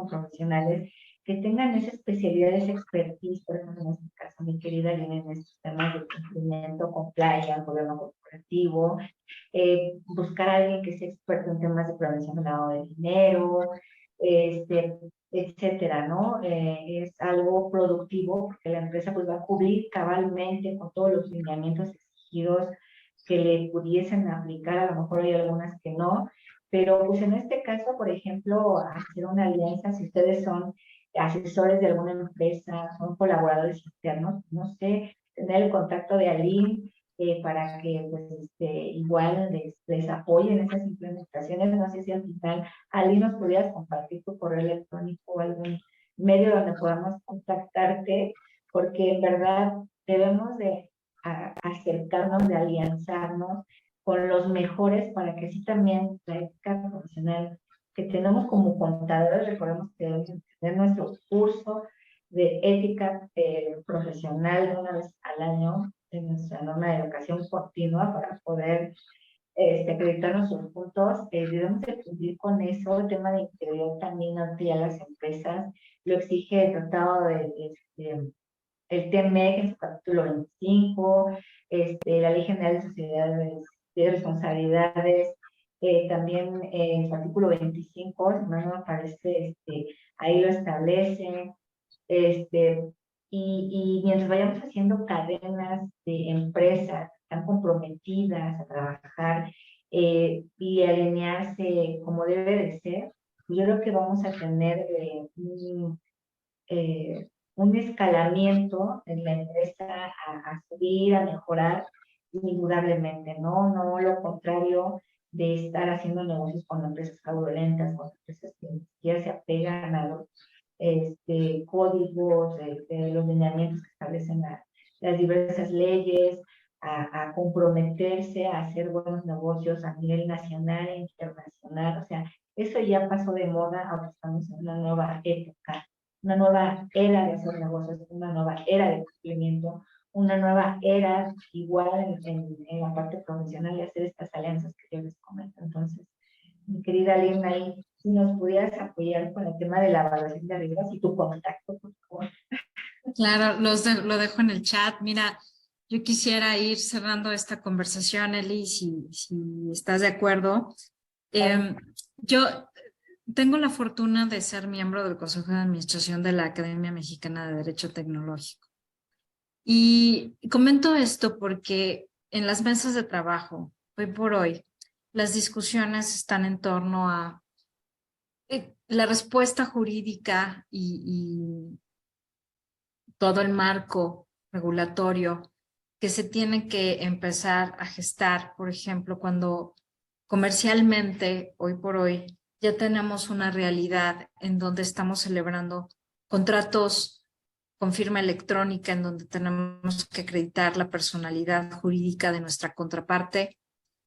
profesionales que tengan esa especialidad, esa expertise, por ejemplo, en este caso, mi querida Lynn, en estos temas de cumplimiento, compliance, gobierno corporativo, buscar a alguien que sea experto en temas de prevención del lavado de dinero, etcétera, ¿no? Es algo productivo porque la empresa pues va a cubrir cabalmente con todos los lineamientos exigidos que le pudiesen aplicar, a lo mejor hay algunas que no, pero pues en este caso, por ejemplo, hacer una alianza, si ustedes son asesores de alguna empresa, son colaboradores internos, no sé, tener el contacto de Aline, para que pues igual les apoyen esas implementaciones. No sé si al final, Ali, nos pudieras compartir tu correo electrónico o algún medio donde podamos contactarte, porque en verdad debemos de acercarnos, de alianzarnos con los mejores para que así también la ética profesional que tenemos como contadores, recordemos que debemos tener nuestro curso de ética profesional una vez al año en nuestra norma de educación continua para poder acreditar nuestros puntos. Debemos de cumplir con eso. El tema de integridad también ante ya las empresas lo exige el tratado el TMEC en su capítulo 25, la Ley General de Sociedades de Responsabilidades, también en su artículo 25, si no me aparece, ahí lo establece. Este, y mientras vayamos haciendo cadenas de empresas que están comprometidas a trabajar y alinearse como debe de ser, yo creo que vamos a tener un escalamiento en la empresa a subir, a mejorar indudablemente, ¿no? No lo contrario de estar haciendo negocios con empresas fraudulentas, con empresas que ni siquiera se apegan a los códigos, los lineamientos que establecen las diversas leyes, a comprometerse a hacer buenos negocios a nivel nacional e internacional. O sea, eso ya pasó de moda, ahora estamos en una nueva época, una nueva era de hacer negocios, una nueva era de cumplimiento, una nueva era igual en la parte profesional de hacer estas alianzas que yo les comento. Entonces, mi querida Lina, ahí, si nos pudieras apoyar con el tema de la evaluación de riesgos y tu contacto, por favor. Claro, lo dejo en el chat. Mira, yo quisiera ir cerrando esta conversación, Eli, si estás de acuerdo. Yo tengo la fortuna de ser miembro del Consejo de Administración de la Academia Mexicana de Derecho Tecnológico. Y comento esto porque en las mesas de trabajo, hoy por hoy, las discusiones están en torno a la respuesta jurídica y todo el marco regulatorio que se tiene que empezar a gestar, por ejemplo, cuando comercialmente, hoy por hoy, ya tenemos una realidad en donde estamos celebrando contratos con firma electrónica, en donde tenemos que acreditar la personalidad jurídica de nuestra contraparte,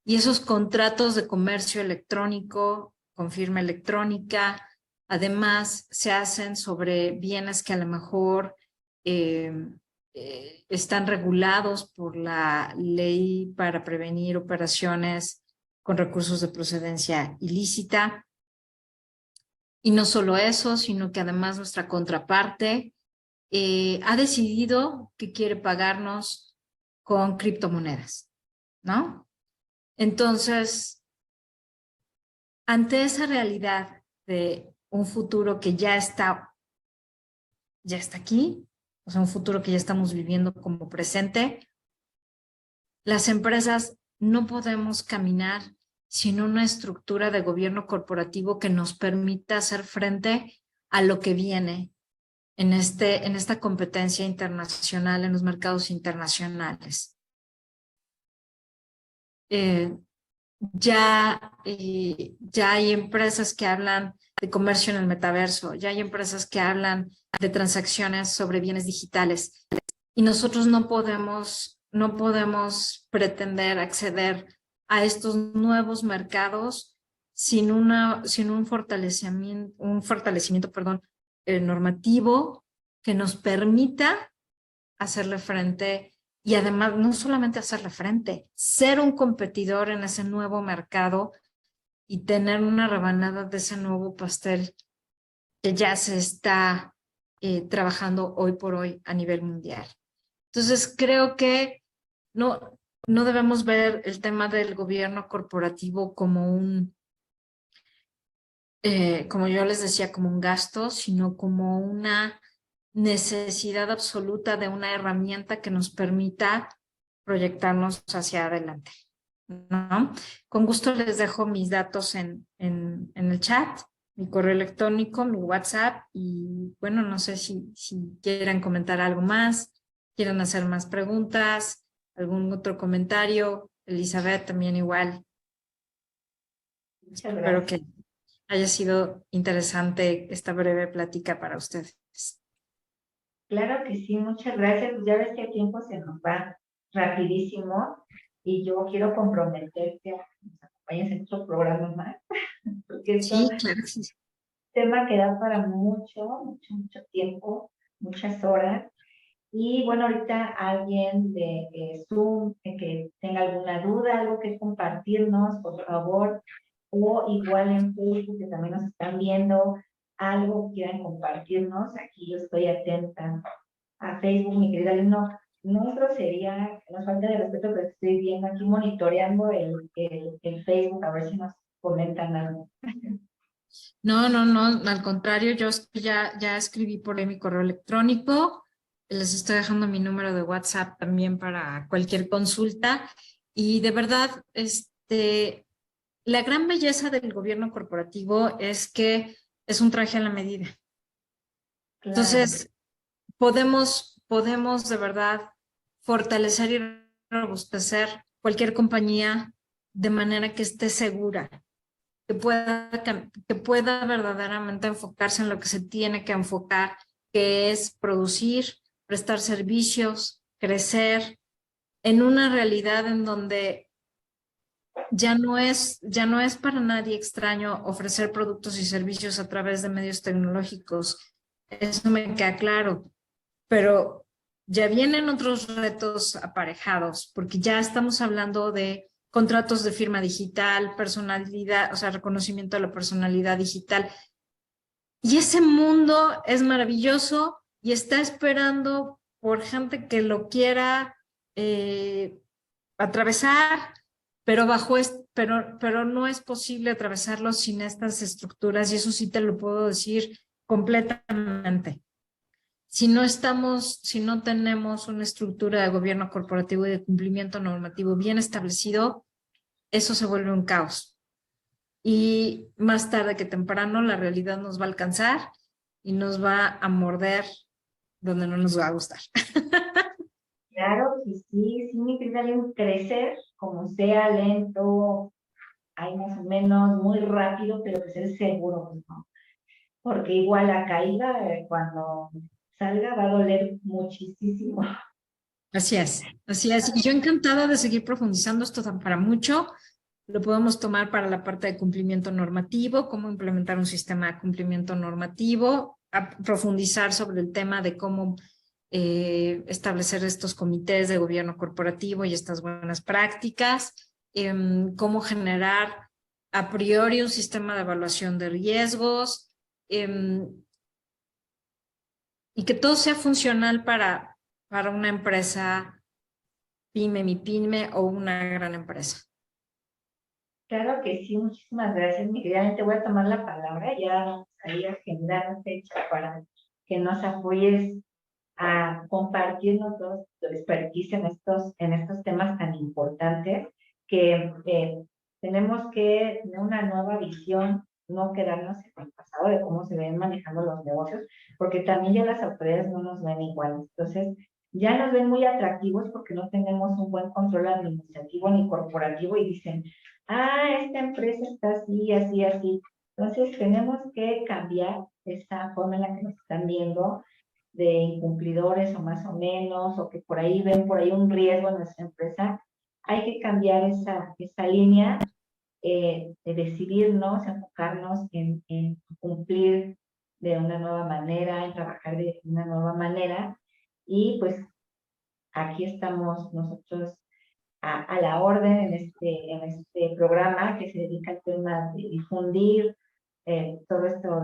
y esos contratos de comercio electrónico con firma electrónica, además se hacen sobre bienes que a lo mejor están regulados por la ley para prevenir operaciones con recursos de procedencia ilícita. Y no solo eso, sino que además nuestra contraparte ha decidido que quiere pagarnos con criptomonedas, ¿no? Entonces, ante esa realidad de un futuro que ya está aquí, o sea, un futuro que ya estamos viviendo como presente, las empresas no podemos caminar sin una estructura de gobierno corporativo que nos permita hacer frente a lo que viene en esta competencia internacional, en los mercados internacionales. Ya hay empresas que hablan de comercio en el metaverso, ya hay empresas que hablan de transacciones sobre bienes digitales y nosotros no podemos pretender acceder a estos nuevos mercados sin un fortalecimiento, normativo que nos permita hacerle frente y además no solamente hacerle frente, ser un competidor en ese nuevo mercado y tener una rebanada de ese nuevo pastel que ya se está trabajando hoy por hoy a nivel mundial. Entonces creo que no debemos ver el tema del gobierno corporativo como como yo les decía, como un gasto, sino como una necesidad absoluta de una herramienta que nos permita proyectarnos hacia adelante, ¿no? Con gusto les dejo mis datos en el chat, mi correo electrónico, mi WhatsApp y bueno, no sé si quieran comentar algo más, quieran hacer más preguntas, algún otro comentario. Elizabeth también igual. Muchas Espero gracias. que haya sido interesante esta breve plática para ustedes. Claro que sí, muchas gracias. Ya ves que el tiempo se nos va rapidísimo y yo quiero comprometerte a que nos acompañes en otro programa más, porque es un Sí, claro que sí. tema que da para mucho tiempo, muchas horas. Y bueno, ahorita alguien de Zoom que tenga alguna duda, algo que compartirnos, por favor, o igual en Facebook que también nos están viendo, algo que quieran compartirnos, aquí yo estoy atenta a Facebook, mi querida Lino. No grosería, no falta de respeto, pero estoy viendo aquí monitoreando el Facebook, a ver si nos comentan algo. No, al contrario, yo ya escribí por ahí mi correo electrónico, les estoy dejando mi número de WhatsApp también para cualquier consulta y de verdad, la gran belleza del gobierno corporativo es que es un traje a la medida. Claro. Entonces, podemos de verdad fortalecer y robustecer cualquier compañía de manera que esté segura, que pueda verdaderamente enfocarse en lo que se tiene que enfocar, que es producir, prestar servicios, crecer en una realidad en donde ya no es para nadie extraño ofrecer productos y servicios a través de medios tecnológicos. Eso me queda claro, pero ya vienen otros retos aparejados, porque ya estamos hablando de contratos de firma digital, personalidad, o sea, reconocimiento de la personalidad digital. Y ese mundo es maravilloso y está esperando por gente que lo quiera atravesar, pero pero no es posible atravesarlo sin estas estructuras, y eso sí te lo puedo decir completamente. Si no tenemos una estructura de gobierno corporativo y de cumplimiento normativo bien establecido, eso se vuelve un caos. Y más tarde que temprano la realidad nos va a alcanzar y nos va a morder donde no nos va a gustar. Claro que sí, mi querida Lino, crecer como sea lento, hay más o menos muy rápido, pero que sea seguro, ¿no? Porque igual la caída cuando salga va a doler muchísimo. Así es, así es. Y yo encantada de seguir profundizando, esto da para mucho. Lo podemos tomar para la parte de cumplimiento normativo, cómo implementar un sistema de cumplimiento normativo, a profundizar sobre el tema de cómo establecer estos comités de gobierno corporativo y estas buenas prácticas, cómo generar a priori un sistema de evaluación de riesgos, y que todo sea funcional para una empresa pyme, mi pyme o una gran empresa. Claro que sí, muchísimas gracias, mi querida. Te voy a tomar la palabra, ya vamos a ir a agendar fecha para que nos apoyes a compartirnos toda tu expertise en estos temas tan importantes que tenemos que tener una nueva visión, no quedarnos en el pasado de cómo se ven manejando los negocios, porque también ya las autoridades no nos ven iguales. Entonces, ya nos ven muy atractivos porque no tenemos un buen control administrativo ni corporativo y dicen, esta empresa está así, así, así. Entonces, tenemos que cambiar esa forma en la que nos están viendo de incumplidores o más o menos, o que por ahí ven por ahí un riesgo en nuestra empresa. Hay que cambiar esa línea de decidirnos, enfocarnos en cumplir de una nueva manera, en trabajar de una nueva manera. Y pues aquí estamos nosotros a la orden en este programa que se dedica al tema de difundir todo esto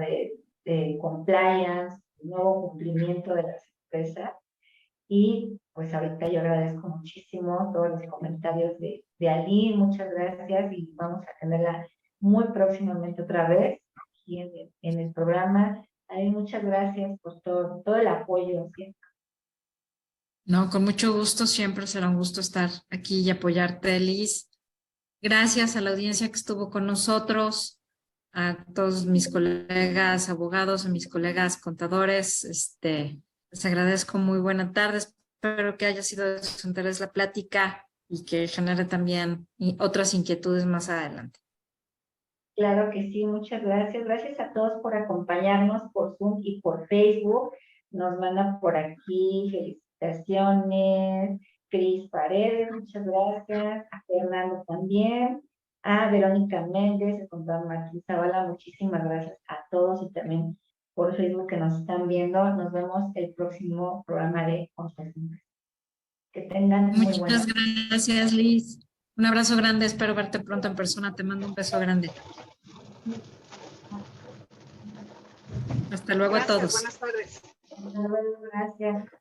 de compliance, nuevo cumplimiento de las empresas. Y pues ahorita yo agradezco muchísimo todos los comentarios de Aline, muchas gracias y vamos a tenerla muy próximamente otra vez aquí en el programa. Aline, muchas gracias por todo el apoyo. ¿Sí? No, con mucho gusto, siempre será un gusto estar aquí y apoyarte, Liz. Gracias a la audiencia que estuvo con nosotros, a todos mis colegas abogados, a mis colegas contadores. Les agradezco, muy buena tarde. Espero que haya sido de su interés la plática y que genere también otras inquietudes más adelante. Claro que sí, muchas gracias. Gracias a todos por acompañarnos por Zoom y por Facebook. Nos mandan por aquí felicitaciones. Cris Paredes, muchas gracias. A Fernando también. A Verónica Méndez, a Contador Martín Zavala, muchísimas gracias a todos y también por Facebook que nos están viendo. Nos vemos el próximo programa de Confesiones. Que tengan muy buenas. Muchas gracias, Liz. Un abrazo grande, espero verte pronto en persona. Te mando un beso grande. Hasta luego. Gracias, a todos. Buenas tardes. Gracias.